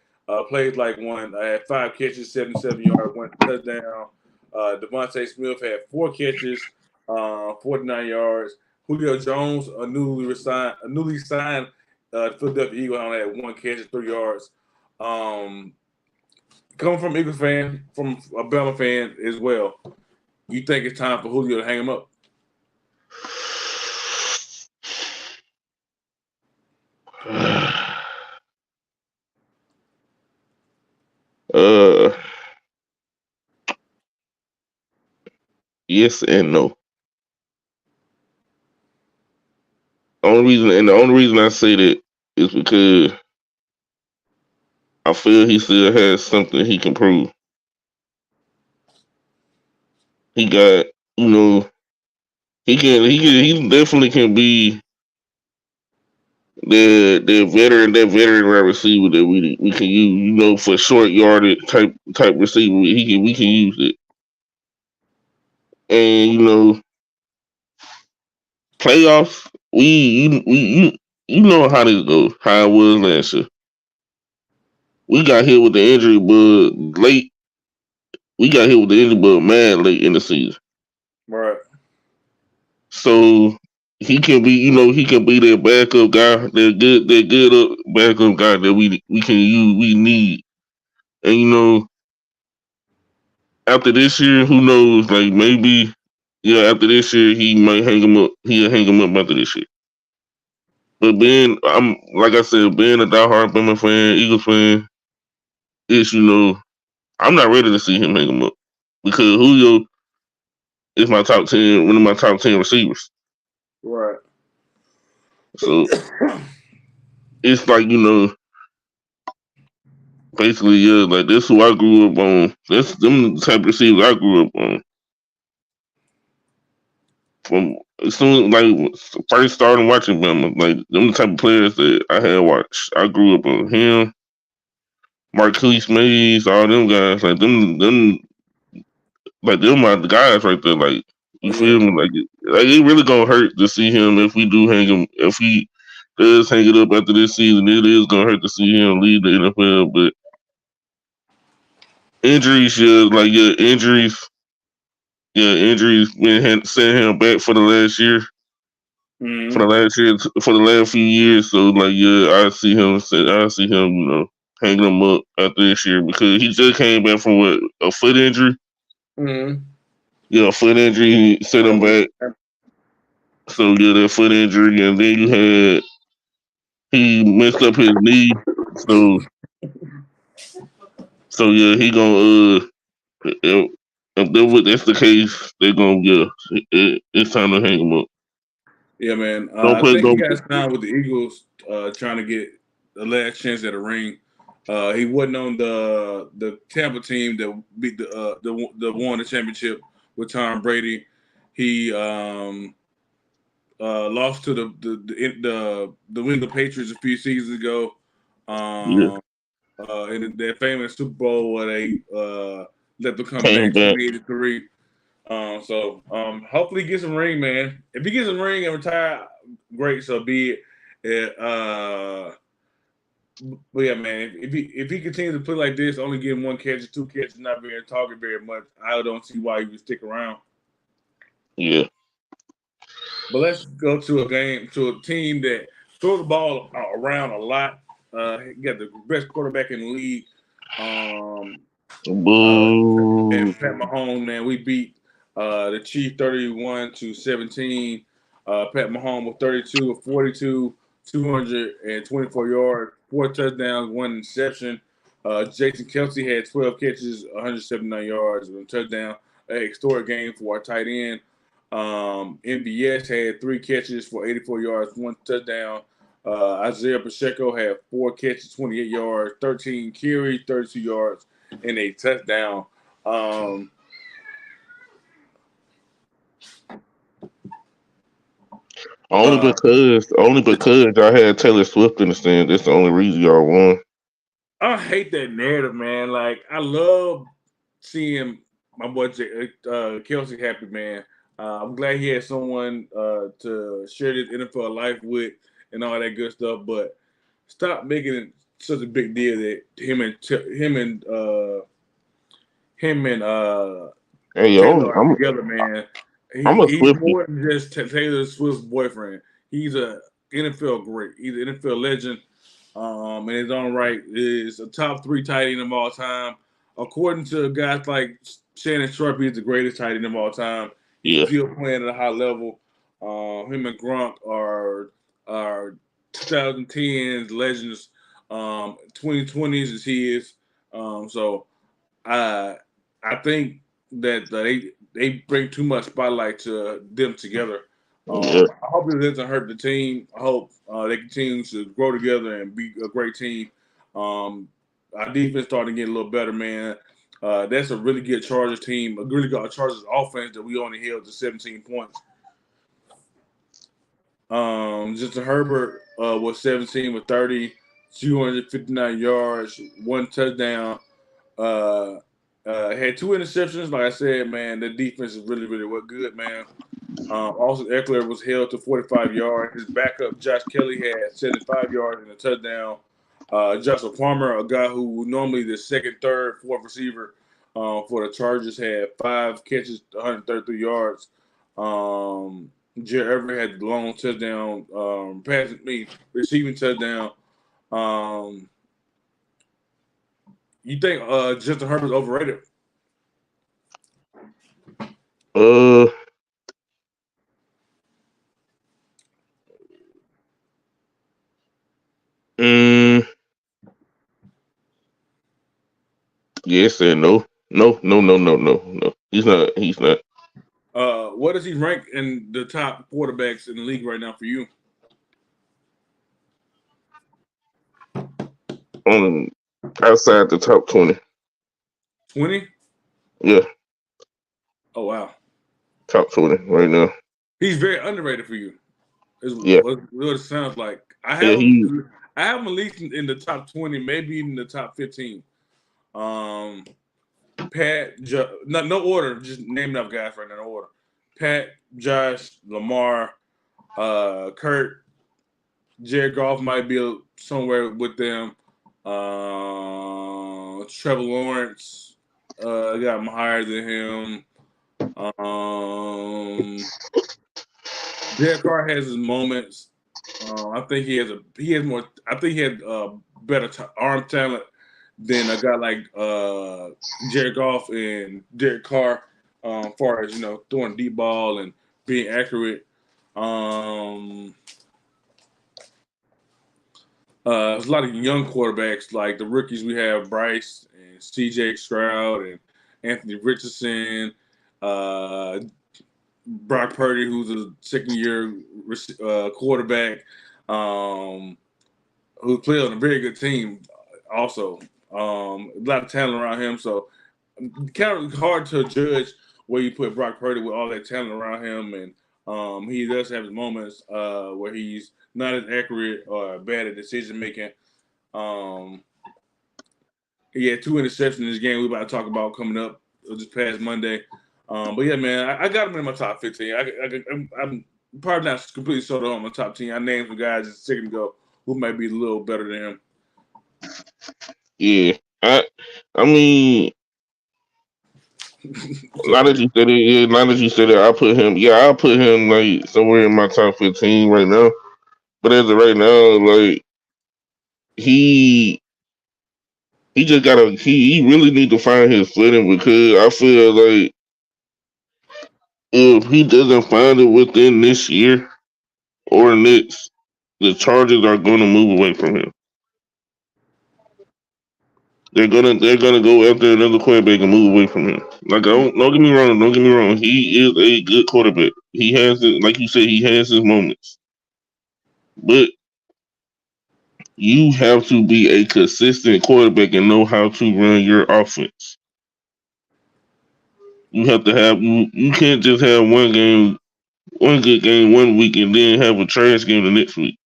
Speaker 1: plays like one. Had 5 catches, 77 yards, 1 touchdown. Devontae Smith had 4 catches, 49 yards. Julio Jones, a newly signed Philadelphia Eagle, only had 1 catch and 3 yards. Um, Coming from Eagles fan, from a Bama fan as well, you think it's time for Julio to hang him up?
Speaker 2: uh, yes and no. The only reason I say that is because I feel he still has something he can prove. He got, you know, he definitely can be that veteran wide receiver that we can use, for short yardage type receiver. We can use it, and playoffs. You know how this goes. How it was last year. We got hit with the injury bug late. We got hit with the injury bug mad late in the season.
Speaker 1: Right.
Speaker 2: So he can be that backup guy, that good backup guy that we can use, we need. And after this year, who knows? Like maybe, yeah, after this year he might hang him up. He'll hang him up after this year. But I'm like I said, being a diehard Bama fan, Eagles fan, is I'm not ready to see him hang him up because Julio is my top 10, one of my top 10 receivers.
Speaker 1: Right.
Speaker 2: So it's like basically, yeah, like that's who I grew up on. That's them the type of receivers I grew up on. From as soon like first starting watching Bama, like them the type of players that I had watched. I grew up on him, Marquise Mays, all them guys. Like them are the guys right there. Like you
Speaker 1: Yeah.
Speaker 2: feel me? Like it really gonna hurt to see him if we do hang him. If he does hang it up after this season, it is gonna hurt to see him leave the NFL. But injuries, injuries been sending him back for the last year,
Speaker 1: Mm-hmm.
Speaker 2: for the last few years. So like, yeah, I see him, hanging him up after this year because he just came back from a foot injury.
Speaker 1: Mm-hmm.
Speaker 2: Yeah, a foot injury set him back. So yeah, that foot injury, and then he messed up his knee. So yeah, he gonna if that's the case, they're gonna it's time to hang him up.
Speaker 1: Yeah, man.
Speaker 2: Don't
Speaker 1: I
Speaker 2: put
Speaker 1: think he
Speaker 2: don't
Speaker 1: got signed with the Eagles, trying to get the last chance at a ring. He wasn't on the Tampa team that beat the won the championship with Tom Brady. He lost to the New England Patriots a few seasons ago.
Speaker 2: yeah,
Speaker 1: In that famous Super Bowl where they let them come
Speaker 2: came
Speaker 1: back
Speaker 2: back.
Speaker 1: 28-3. Hopefully he gets some ring, man. If he gets some ring and retire, great, so be it. But yeah, man, if he continues to play like this, only getting 1 catch or 2 catches, not being targeted very much, I don't see why he would stick around.
Speaker 2: Yeah.
Speaker 1: But let's go to a team that throw the ball around a lot. Got the best quarterback in the league. And
Speaker 2: Boo.
Speaker 1: Pat Mahomes, man, we beat the Chiefs 31-17. Pat Mahomes with 32 of 42, 224 yards, 4 touchdowns, 1 interception. Jason Kelsey had 12 catches, 179 yards, and a touchdown. A historic game for our tight end. MVS had 3 catches for 84 yards, 1 touchdown. Isaiah Pacheco had 4 catches, 28 yards, 13 carries, 32 yards, and a touchdown. Um, uh,
Speaker 2: Only because y'all had Taylor Swift in the stand. That's the only reason y'all won.
Speaker 1: I hate that narrative, man. Like, I love seeing my boy Kelsey happy, man. I'm glad he had someone to share this NFL life with and all that good stuff. But stop making it such a big deal that him and
Speaker 2: Hey, yo,
Speaker 1: Taylor are together, man.
Speaker 2: I'm a
Speaker 1: He's
Speaker 2: Swiftie.
Speaker 1: more than just Taylor Swift's boyfriend. He's a NFL great. He's an NFL legend. In his own right, is a top 3 tight end of all time. According to guys like Shannon Sharpe, he's the greatest tight end of all time. He's
Speaker 2: Yeah,
Speaker 1: still playing at a high level. Him and Gronk are 2010s legends. 2020s is his. So I think that they bring too much spotlight to them together.
Speaker 2: yeah,
Speaker 1: I hope it doesn't hurt the team. I hope they continue to grow together and be a great team. Our defense starting to get a little better, man. That's a really good Chargers team, a really good Chargers offense that we only held to 17 points. Justin Herbert was 17 with 30, 259 yards, 1 touchdown. Uh, had 2 interceptions. Like I said, man, the defense is really, really good, man. Also, Eckler was held to 45 yards. His backup, Josh Kelly, had 75 yards and a touchdown. Joshua Palmer, a guy who normally the second, third, fourth receiver for the Chargers, had 5 catches, 133 yards. Jared Everett had the long touchdown, receiving touchdown. Um, you think Justin Herbert's overrated?
Speaker 2: uh, mm, yes and no. No. He's not. He's not.
Speaker 1: What does he rank in the top quarterbacks in the league right now for you?
Speaker 2: On outside the top 20.
Speaker 1: 20?
Speaker 2: Yeah,
Speaker 1: Oh wow,
Speaker 2: top 20 right now.
Speaker 1: he's very underrated for you. Is
Speaker 2: Yeah,
Speaker 1: what it sounds like.
Speaker 2: yeah.
Speaker 1: I have him at least in the top 20, maybe even the top 15. Um, no order, just naming up guys right now. No order. Pat, Josh, Lamar, Kurt, Jared Goff might be somewhere with them. Trevor Lawrence, I got him higher than him. Derek Carr has his moments. I think he has more. I think he had better arm talent than a guy like Jared Goff and Derek Carr, as far as throwing deep ball and being accurate. Um, there's a lot of young quarterbacks like the rookies we have: Bryce and C.J. Stroud and Anthony Richardson. Uh, Brock Purdy, who's a second-year quarterback, who played on a very good team. Also, a lot of talent around him. So, kind of hard to judge where you put Brock Purdy with all that talent around him, and he does have his moments where he's not as accurate or bad at decision making. Um, he had 2 interceptions in this game we're about to talk about coming up this past Monday. But yeah, man, I got him in my top 15. I'm probably not completely sold on my top 10. I named some guys just a second ago who might be a little better than him.
Speaker 2: Yeah, I mean, now
Speaker 1: So,
Speaker 2: that you said it, yeah, now that you said it, I put him. Yeah, I put him like somewhere in my top 15 right now. But as of right now, like he he just gotta he really need to find his footing because I feel like if he doesn't find it within this year or next, the Chargers are gonna move away from him. They're gonna go after another quarterback and move away from him. Like don't get me wrong, don't get me wrong. He is a good quarterback. He has it, like you said, he has his moments. But you have to be a consistent quarterback and know how to run your offense. You have to have you can't just have one good game one week and then have a trash game the next week.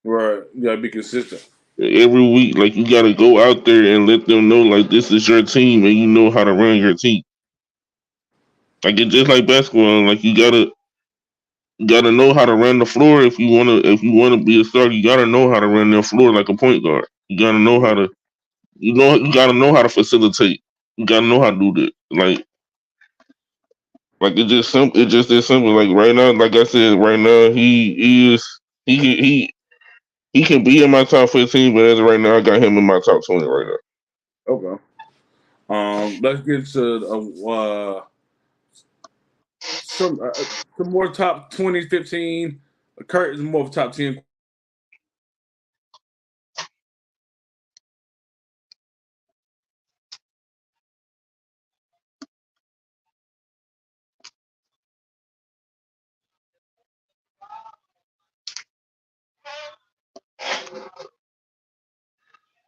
Speaker 1: right, you gotta be consistent.
Speaker 2: Every week, like you gotta go out there and let them know like this is your team and you know how to run your team. Like it's just like basketball, like you gotta know how to run the floor if you wanna be a starter, you gotta know how to run the floor like a point guard. You gotta know how to you gotta know how to facilitate. You gotta know how to do that. Like it's just simple. It's just that simple. Like right now, like I said, right now he can he can be in my top 15, but as of right now, I got him in my top 20 right now.
Speaker 1: Okay. Let's get to some more top 20, 15. Kurt is more of a top 10.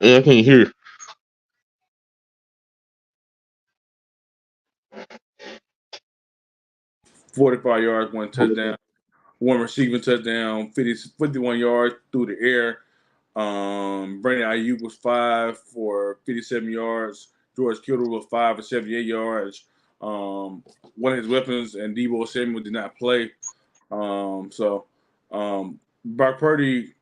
Speaker 2: Yeah, I can't hear.
Speaker 1: 45 yards, one touchdown, one receiving touchdown, 51 yards through the air. Brandon Ayuk was 5 for 57 yards. George Kittle was 5 for 78 yards. One of his weapons and Debo Samuel did not play. So Brock Purdy,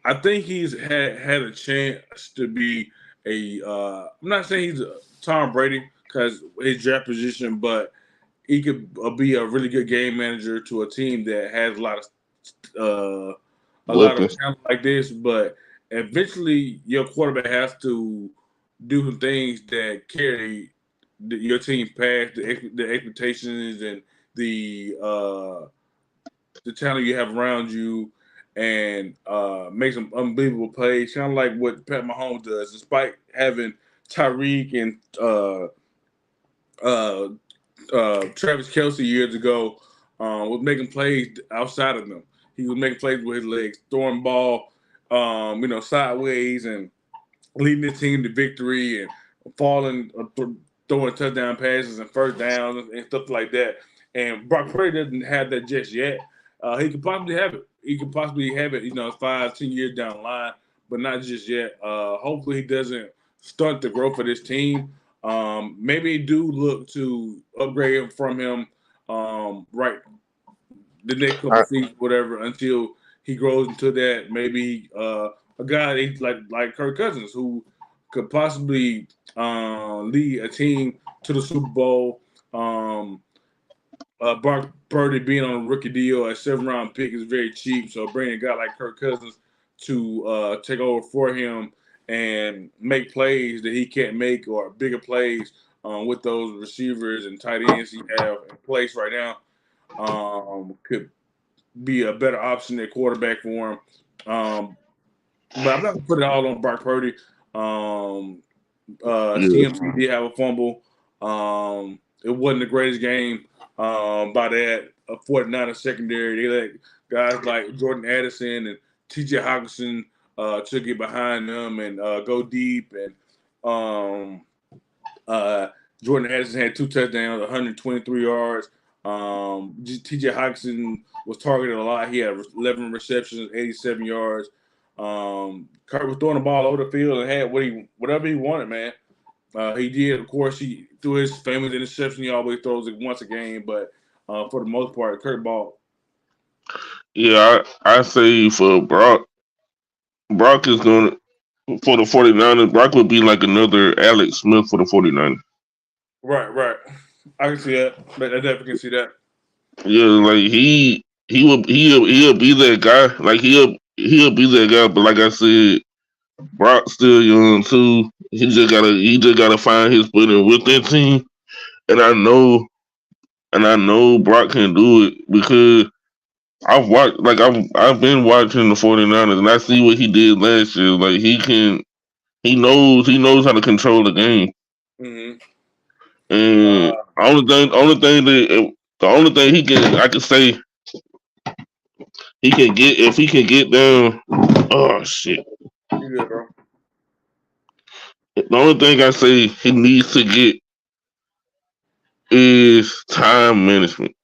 Speaker 1: I think he's had a chance to be a. I'm not saying he's a Tom Brady because his draft position, but he could be a really good game manager to a team that has uh, a lot of
Speaker 2: Weapons.
Speaker 1: talent like this. But eventually, your quarterback has to do some things that carry your team past the expectations and the uh, the talent you have around you, and make some unbelievable plays, kind of like what Pat Mahomes does, despite having Tyreek and uh, Travis Kelsey years ago was making plays outside of them. He was making plays with his legs, throwing ball, sideways and leading the team to victory and falling, throwing touchdown passes and first downs and stuff like that. And Brock Purdy doesn't have that just yet. He could possibly have it. He could possibly have it, 5, 10 years down the line, but not just yet. Hopefully, he doesn't stunt the growth of this team. Maybe do look to upgrade from him right the next couple
Speaker 2: I,
Speaker 1: seasons, whatever, until he grows into that. Maybe a guy like Kirk Cousins, who could possibly lead a team to the Super Bowl. Brock Purdy being on a rookie deal, a 7th round pick is very cheap. So bringing a guy like Kirk Cousins to take over for him and make plays that he can't make or bigger plays with those receivers and tight ends he have in place right now could be a better option at quarterback for him. But I'm not gonna put it all on Brock Purdy. Um,
Speaker 2: yeah,
Speaker 1: CMC did have a fumble. It wasn't the greatest game by that 49er secondary. They let guys like Jordan Addison and TJ Hawkinson took it behind them and go deep. And um, uh, Jordan Addison had 2 touchdowns, 123 yards. TJ Hawkinson was targeted a lot. He had 11 receptions, 87 yards. Kurt was throwing the ball over the field and had whatever he wanted, man. He did, of course. He threw his famous interception. He always throws it once a game, but for the most part, Kurt ball.
Speaker 2: Yeah, I say for Brock is going to, for the 49ers, Brock would be like another Alex Smith for the 49ers.
Speaker 1: Right, right. I can see that. But I definitely can see that.
Speaker 2: Yeah, like he'll be that guy. Like he'll be that guy. But like I said, Brock's still young too. He just gotta find his footing with that team. And I know Brock can do it because I've been watching the 49ers and I see what he did last year. Like he knows how to control the game.
Speaker 1: Hmm.
Speaker 2: And the only thing I can say he can get if he can get down. Oh shit!
Speaker 1: You good, bro?
Speaker 2: The only thing I say he needs to get is time management,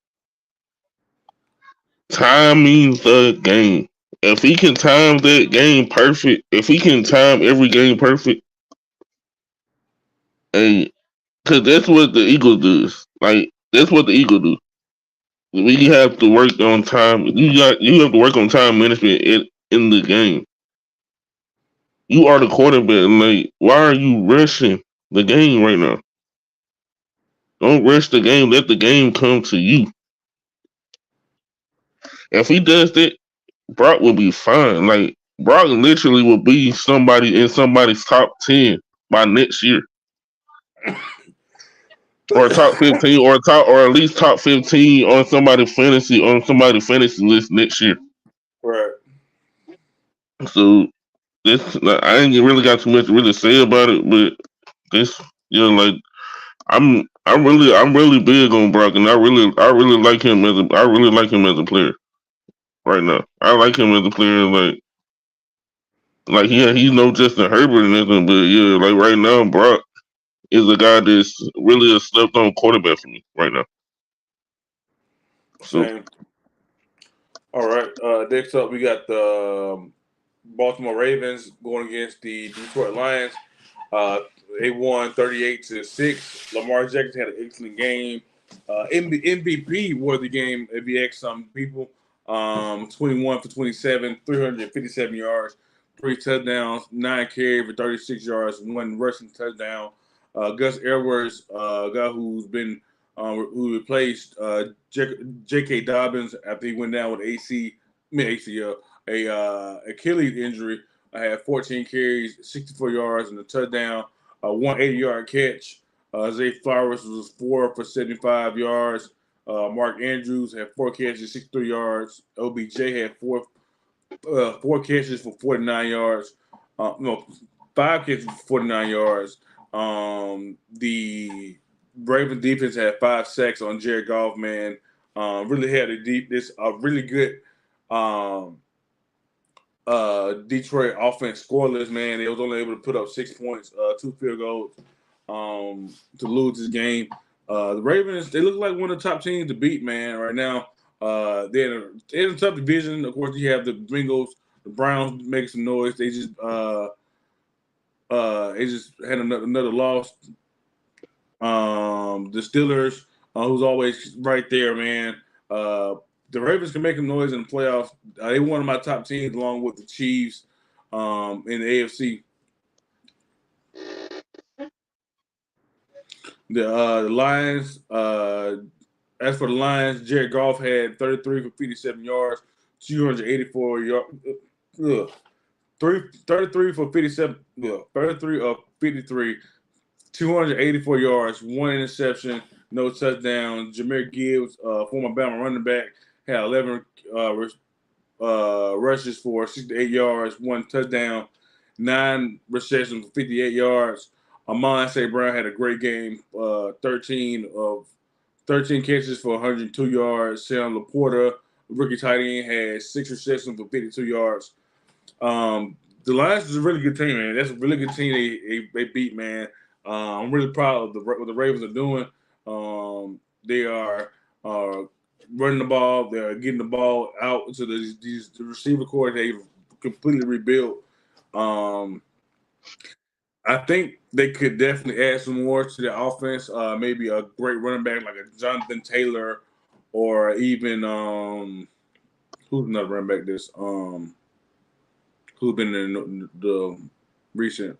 Speaker 2: timing the game. If he can time that game perfect, if he can time every game perfect, and because that's what the Eagles does. Like that's what the Eagles do. We have to work on time. You have to work on time management in the game. You are the quarterback. Like, why are you rushing the game right now? Don't rush the game. Let the game come to you. If he does that, Brock will be fine. Like, Brock literally will be somebody in somebody's top 10 by next year, or top 15, or at least top 15 on somebody's fantasy list next year.
Speaker 1: Right.
Speaker 2: So this, like, I ain't really got too much to really say about it, but this, like I'm really big on Brock, and I really like him as a player right now. I like him as a player, like he's no Justin Herbert or nothing, but yeah, like right now, Brock is a guy that's really a slept on quarterback for me right now. So
Speaker 1: Same. All right. Next up, we got the Baltimore Ravens going against the Detroit Lions. Uh, they won 38-6. Lamar Jackson had an excellent game. MVP worthy game if you ask some people. 21 for 27, 357 yards, three touchdowns, 9 carries for 36 yards, one rushing touchdown. Gus Edwards, a guy who replaced J.K. Dobbins after he went down with ACL, Achilles injury. I had 14 carries, 64 yards, and a touchdown, a 180-yard catch. Zay Flowers was 4 for 75 yards. Mark Andrews had 4 catches, 63 yards. OBJ had four catches for 49 yards. No, 5 catches for 49 yards. The Ravens defense had 5 sacks on Jared Goff. Man, really had a really good um, Detroit offense scoreless. Man, they was only able to put up 6 points, 2 field goals to lose this game. The Ravens, they look like one of the top teams to beat, man, right now. They're in a tough division. Of course, you have the Bengals, the Browns making some noise. They just had another loss. The Steelers, who's always right there, man. Uh, the Ravens can make some noise in the playoffs. They one of my top teams, along with the Chiefs in the AFC. The Lions. As for the Lions, Jared Goff had 33 for 57 yards, 284 yards. 33 for 57. 33 of 53, 284 yards, one interception, no touchdown. Jameer Gibbs, former Bama running back, had 11 rushes for 68 yards, one touchdown, 9 receptions for 58 yards. Amon St. Brown had a great game, 13 catches for 102 yards. Sam Laporta, rookie tight end, had 6 receptions for 52 yards. The Lions is a really good team, man. That's a really good team they beat, man. I'm really proud of what the Ravens are doing. They are running the ball. They're getting the ball out to the receiver core. They've completely rebuilt. Um, I think they could definitely add some more to the offense. Maybe a great running back like a Jonathan Taylor, or even who's another running back this who's been in the recent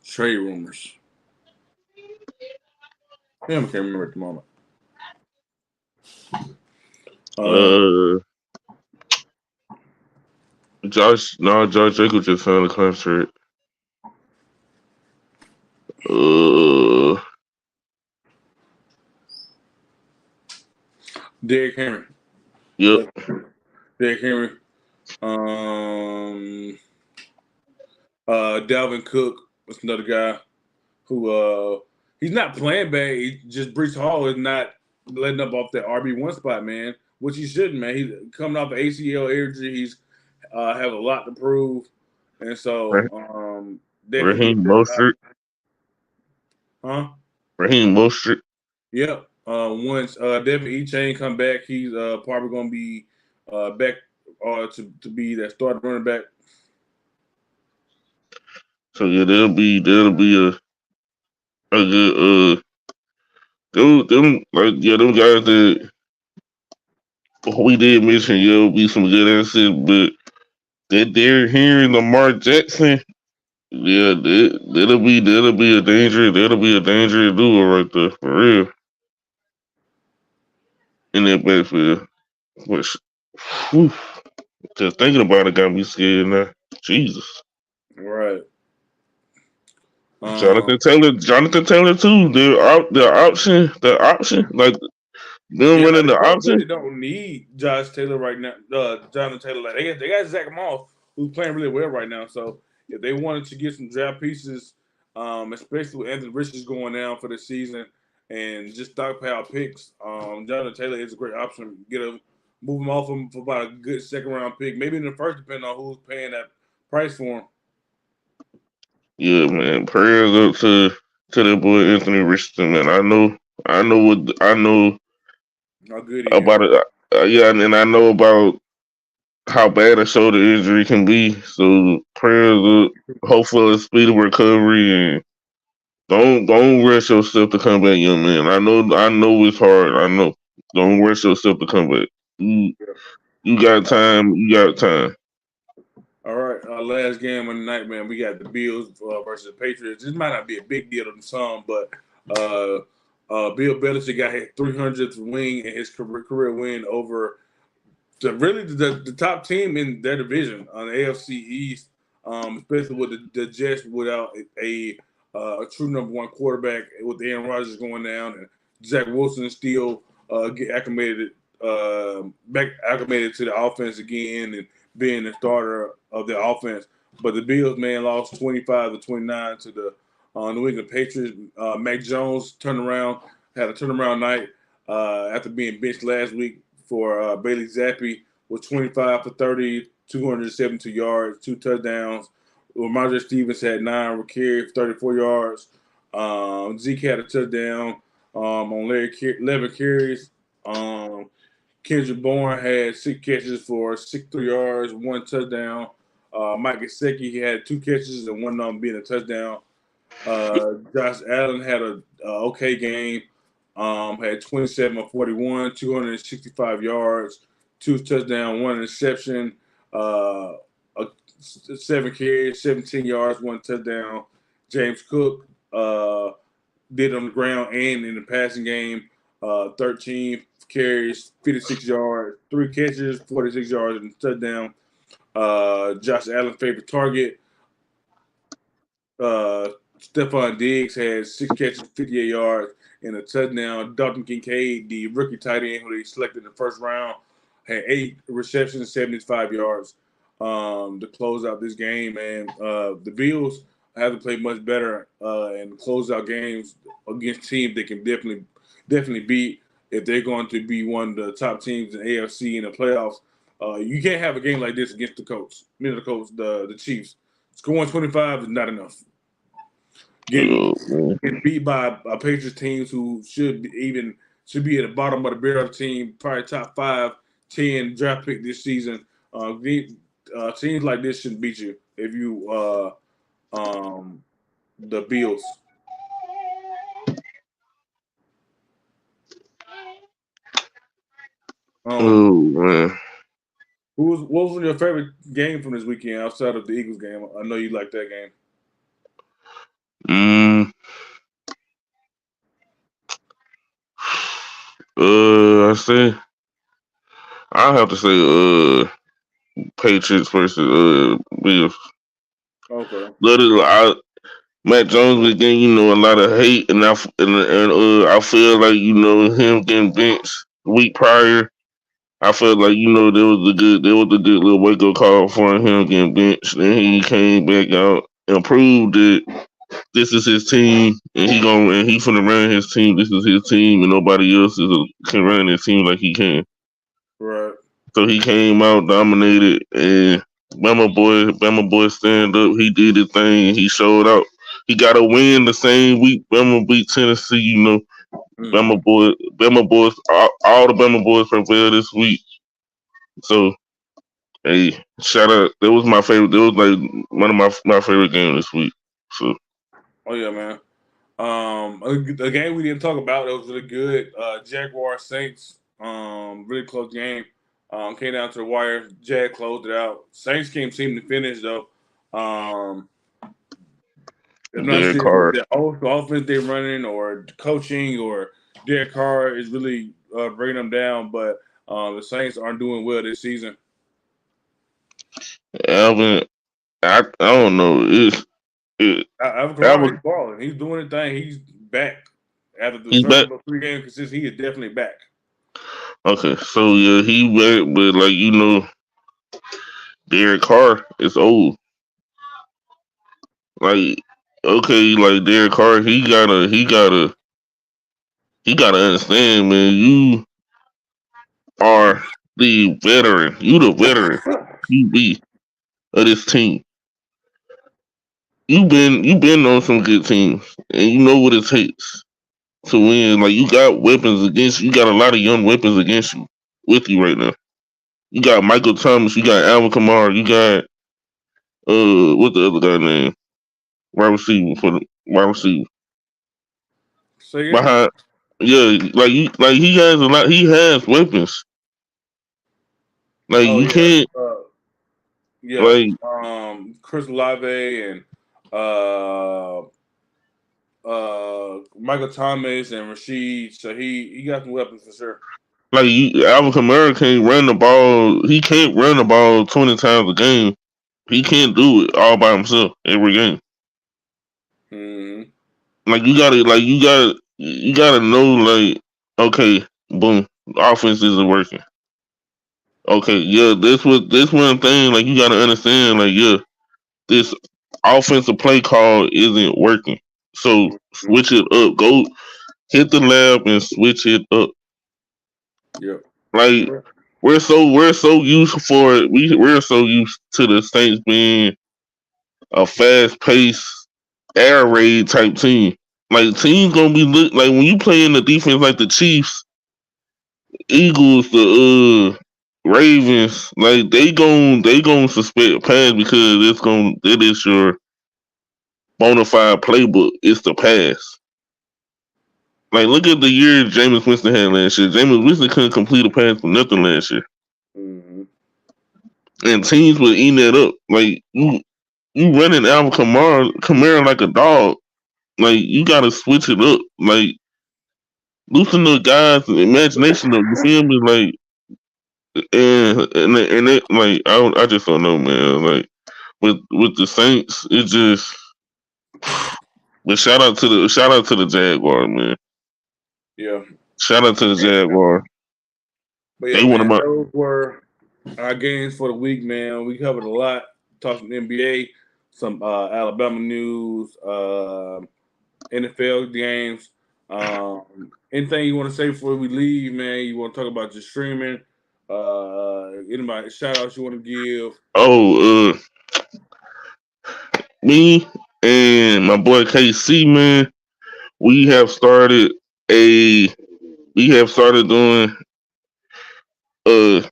Speaker 1: trade rumors. I can't remember at the moment. Um,
Speaker 2: Uh, Josh Jacobs just signed a contract. Uh,
Speaker 1: Derrick Henry.
Speaker 2: yep.
Speaker 1: Derrick Henry. Um, Dalvin Cook was another guy who he's not playing bad. He just Brees Hall is not letting up off that RB1 spot, man. Which he shouldn't, man. He's coming off an ACL injury. He's have a lot to prove, and so definitely
Speaker 2: Raheem
Speaker 1: get that out.
Speaker 2: Mostert.
Speaker 1: Huh?
Speaker 2: Raheem Mostert.
Speaker 1: Yep. Once Devin E-Chain come back, he's probably going to be back to be that starting running back.
Speaker 2: So yeah, that'll be a good them like yeah them guys that we did mention yeah will be some good assets, but that Derrick Henry, Lamar Jackson, yeah, that'll be a dangerous duo right there for real in that backfield. Which, whew, just thinking about it got me scared now. Jesus,
Speaker 1: Right. Um,
Speaker 2: Jonathan Taylor too. The option, like them
Speaker 1: yeah,
Speaker 2: running
Speaker 1: they
Speaker 2: the
Speaker 1: don't
Speaker 2: option.
Speaker 1: really don't need Josh Taylor right now. Jonathan Taylor, like they got Zach Moss who's playing really well right now. So if they wanted to get some draft pieces, especially with Anthony Richards going down for the season, and just stockpile picks, Jonathan Taylor is a great option. Move him off him for about a good second round pick, maybe in the first, depending on who's paying that price for him.
Speaker 2: Yeah, man. Prayers up to that boy Anthony Richardson, man. I know
Speaker 1: How good he is.
Speaker 2: about it. Yeah, and I know about how bad a shoulder injury can be. So prayers up. Hopefully, a speedy recovery and don't rush yourself to come back, young man. I know it's hard. I know. Don't rush yourself to come back. You you got time. You got time.
Speaker 1: All right, last game of the night, man. We got the Bills versus the Patriots. This might not be a big deal to some, but uh, Bill Belichick got his 300th win in his career win over the top team in their division on the AFC East, especially with the Jets without a true number one quarterback with Aaron Rodgers going down and Zach Wilson still get back acclimated to the offense again and being the starter of the offense. But the Bills, man, lost 25-29 to the New England Patriots. Mac Jones had a turnaround night after being benched last week for Bailey Zappi with 25 for 30, 272 yards, 2 touchdowns. Ramondre Stevens had 9 carries, 34 yards. Zeke had a touchdown on 11 carries. Kendrick Bourne had 6 catches for 63 yards, 1 touchdown. Mike Gesicki, he had 2 catches and one of them being a touchdown. Josh Allen had a okay game. Had 27 of 41, 265 yards, 2 touchdowns, 1 interception, uh, 7 carries, 17 yards, 1 touchdown. James Cook did on the ground and in the passing game, 13 carries, 56 yards, 3 catches, 46 yards, and a touchdown. Josh Allen's favorite target, uh, Stephon Diggs had 6 catches, 58 yards, and a touchdown. Dalton Kincaid, the rookie tight end who they selected in the first round, had 8 receptions, 75 yards to close out this game. And the Bills have to play much better and close out games against teams they can definitely beat if they're going to be one of the top teams in AFC in the playoffs. You can't have a game like this against the Colts. The Chiefs. Scoring 25 is not enough. Getting,
Speaker 2: Man.
Speaker 1: getting beat by Patriots teams who should be at the bottom of the barrel team, probably top 5, 10 draft pick this season. Teams like this shouldn't beat you if you the Bills. Um,
Speaker 2: Oh man.
Speaker 1: what was your favorite game from this weekend outside of the Eagles game? I know you like that game.
Speaker 2: Mm, I say I have to say Patriots versus Bills.
Speaker 1: Okay.
Speaker 2: Literally, Matt Jones was getting a lot of hate, and I feel like him getting benched the week prior. I felt like there was a good little wake up call for him getting benched. Then he came back out and proved that this is his team, and he finna run his team. This is his team, and nobody else can run his team like he can.
Speaker 1: Right.
Speaker 2: So he came out, dominated, and Bama boy, stand up. He did his thing. He showed out. He got a win the same week. Bama beat Tennessee.
Speaker 1: Mm-hmm.
Speaker 2: Bama boys, all the Bama boys prevailed this week. So hey, shout out. That was my favorite. That was like one of my favorite games this week. So
Speaker 1: Oh yeah, man. A game we didn't talk about that was really good. Jaguar Saints. Really close game. Came down to the wire. Jag closed it out. Saints came seemed to finish though. Um, I'm not
Speaker 2: Derek
Speaker 1: sure if it's
Speaker 2: Carr.
Speaker 1: the offense they're running or coaching or Derek Carr is really bringing them down, but the Saints aren't doing well this season.
Speaker 2: Alvin. I don't know.
Speaker 1: Alvin KaRon, he's
Speaker 2: Alvin.
Speaker 1: balling. He's doing his thing. He's back after the
Speaker 2: He's
Speaker 1: first
Speaker 2: back.
Speaker 1: little 3 games. Consistent, he is definitely back.
Speaker 2: Okay, so yeah, he back, but like Derek Carr is old. Like okay, like Derek Carr, he gotta understand, man. You are the veteran. You the veteran QB of this team. You been on some good teams, and you know what it takes to win. Like you got weapons against you. Got a lot of young weapons against you with you right now. You got Michael Thomas. You got Alvin Kamara. You got what the other guy name? Wide receiver for the wide receiver
Speaker 1: Say again?
Speaker 2: behind. Yeah, like he has a lot. He has weapons. Like
Speaker 1: Oh
Speaker 2: you
Speaker 1: yeah,
Speaker 2: can't
Speaker 1: yeah.
Speaker 2: like
Speaker 1: Chris Olave and uh, Michael Thomas and Rashid. So he got some weapons for sure.
Speaker 2: Alvin Kamara can't run the ball. He can't run the ball 20 times a game. He can't do it all by himself every game.
Speaker 1: Mm-hmm.
Speaker 2: You gotta know okay, boom, offense isn't working. Okay, yeah, this one thing you gotta understand yeah, this offensive play call isn't working. So
Speaker 1: Mm-hmm.
Speaker 2: switch it up. Go hit the lab and switch it up.
Speaker 1: Yep.
Speaker 2: Like
Speaker 1: Yep.
Speaker 2: we're so used for it. We're so used to the Saints being a fast paced air raid type team. Like teams gonna be like when you play in the defense like the Chiefs, Eagles, the Ravens, like they gon' suspect pass because it is your bona fide playbook. It's the pass. Like look at the year Jameis Winston had last year. Jameis Winston couldn't complete a pass for nothing last year,
Speaker 1: Mm-hmm.
Speaker 2: and teams were eating that up. Like you running Alvin Kamara like a dog. Like you gotta switch it up. Like loosen the guys' imagination up. You feel me? Like and it like I just don't know, man. Like with the Saints, it just. But shout out to the Jaguar, man.
Speaker 1: Yeah.
Speaker 2: Shout out to the Jaguar.
Speaker 1: But yeah,
Speaker 2: They one of
Speaker 1: man,
Speaker 2: my.
Speaker 1: those were our games for the week, man. We covered a lot. Talked some NBA, some Alabama news, NFL games. Anything you want to say before we leave, man? You want to talk about just streaming? Anybody shout outs you want to give?
Speaker 2: Oh, me and my boy KC, man. We have started a. We have started doing uh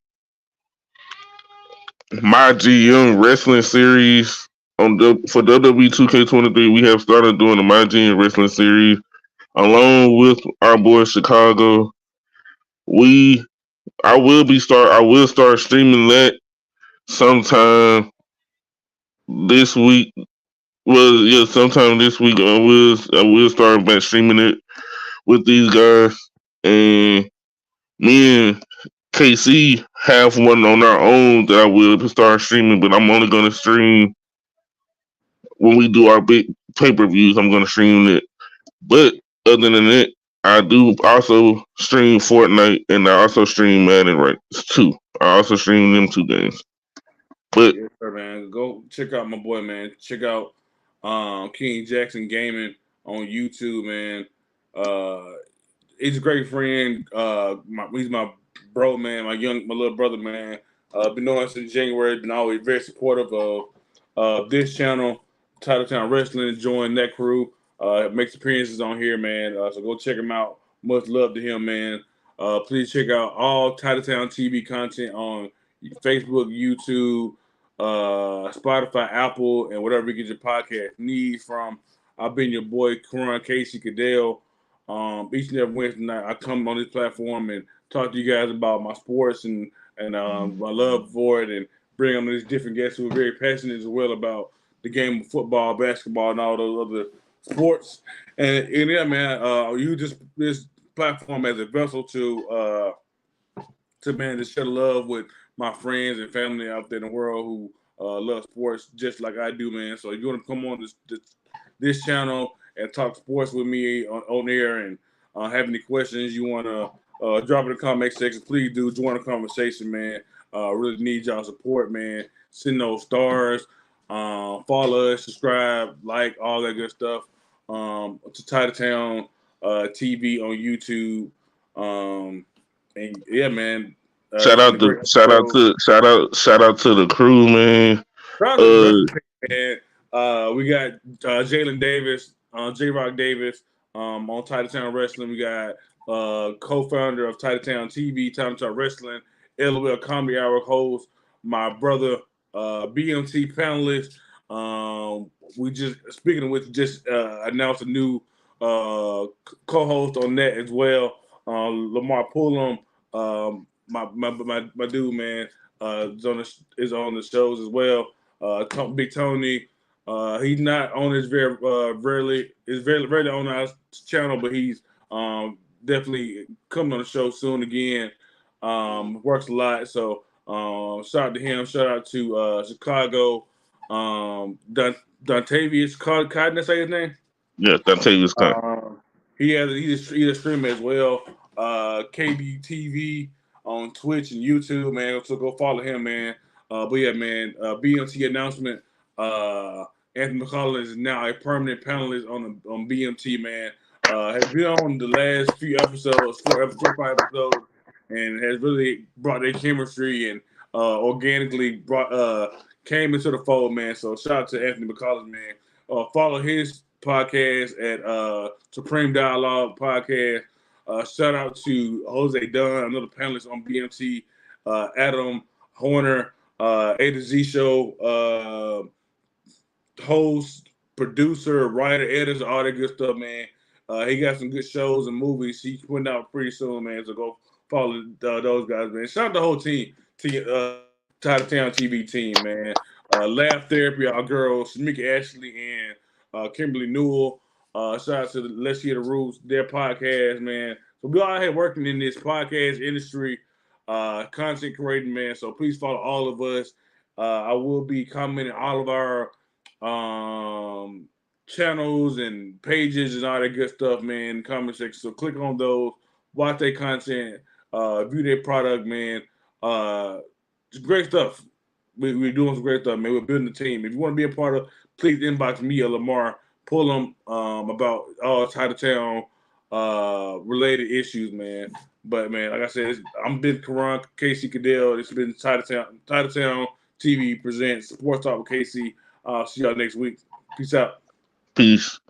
Speaker 2: my GM wrestling series for WWE 2K23. We have started doing the My GM wrestling series along with our boy Chicago. We I will start streaming that sometime this week. Well, yeah, sometime this week I will start back streaming it with these guys, and me and KC have one on our own that I will start streaming, but I'm only gonna stream when we do our big pay per views. I'm gonna stream it, but other than that, I do also stream Fortnite and I also stream Madden right too. I also stream them two games. But
Speaker 1: Yes, sir, man. Go check out my boy, man. Check out King Jackson Gaming on YouTube, man. He's a great friend. He's my bro, man. My little brother, man. Been knowing him since January. Been always very supportive of this channel, Titletown Wrestling. Join that crew. Makes appearances on here, man. So go check him out. Much love to him, man. Please check out all Titletown TV content on Facebook, YouTube, Spotify, Apple, and whatever you get your podcast needs from. I've been your boy, KaRon Casey Caddell. Each and every Wednesday night, I come on this platform and talk to you guys about my sports and my love for it, and bring on these different guests who are very passionate as well about the game of football, basketball, and all those other sports. And yeah, man, you just this platform as a vessel to man to share love with my friends and family out there in the world who love sports just like I do, man. So if you want to come on this channel and talk sports with me on air and have any questions you want to drop in the comment section, please do join the conversation, man. Really need y'all support, man. Send those stars, follow us, subscribe, like all that good stuff. To Titletown TV on YouTube. And yeah, man,
Speaker 2: shout
Speaker 1: it's been a
Speaker 2: out
Speaker 1: great
Speaker 2: to shout out
Speaker 1: episode.
Speaker 2: to shout out to the crew, man.
Speaker 1: Shout out to the
Speaker 2: Uh,
Speaker 1: rest of the team, man. We got Jalen Davis, J Rock Davis on Titletown Wrestling. We got co-founder of Titletown TV, Titletown Wrestling, LOL Comedy Hour host, my brother, BMT panelist. We just speaking of which, just announced a new co-host on that as well. Lamar Pullum, my dude, man, is on the shows as well. Big Tony, he's not on his very rarely on our channel, but he's definitely coming on the show soon again. Works a lot, so shout out to him. Shout out to Chicago. Dontavius Cotton, did I say his name?
Speaker 2: yeah, I'll tell you this kind.
Speaker 1: Um, he's a streamer as well. KBTV on Twitch and YouTube, man. So go follow him, man. But yeah, man. BMT announcement. Anthony McCollum is now a permanent panelist on BMT, man. Has been on the last few episodes, 5 episodes, and has really brought their chemistry and organically came into the fold, man. So shout out to Anthony McCollum, man. Follow his podcast at Supreme Dialogue Podcast. Shout out to Jose Dunn, another panelist on BMT. Adam Horner, A to Z Show host, producer, writer, editor, all that good stuff, man. He got some good shows and movies he's putting out pretty soon, man. So go follow those guys, man. Shout out the whole team, Titletown TV team, man. Laugh Therapy, our girls, Shamika Ashley and Kimberly Newell. Shout out to Let's Hear the Roots, their podcast, man. So we all here working in this podcast industry, content creating, man. So please follow all of us. I will be commenting all of our channels and pages and all that good stuff, man. Comment section. So click on those, watch their content, view their product, man. It's great stuff. We're doing some great stuff, man. We're building a team. If you want to be a part of, please inbox me or Lamar. Pull them about all Titletown related issues, man. But man, like I said, I'm been KaRon Casey Caddell. It's been Titletown TV presents Sports Talk with Casey. See y'all next week. Peace out.
Speaker 2: Peace.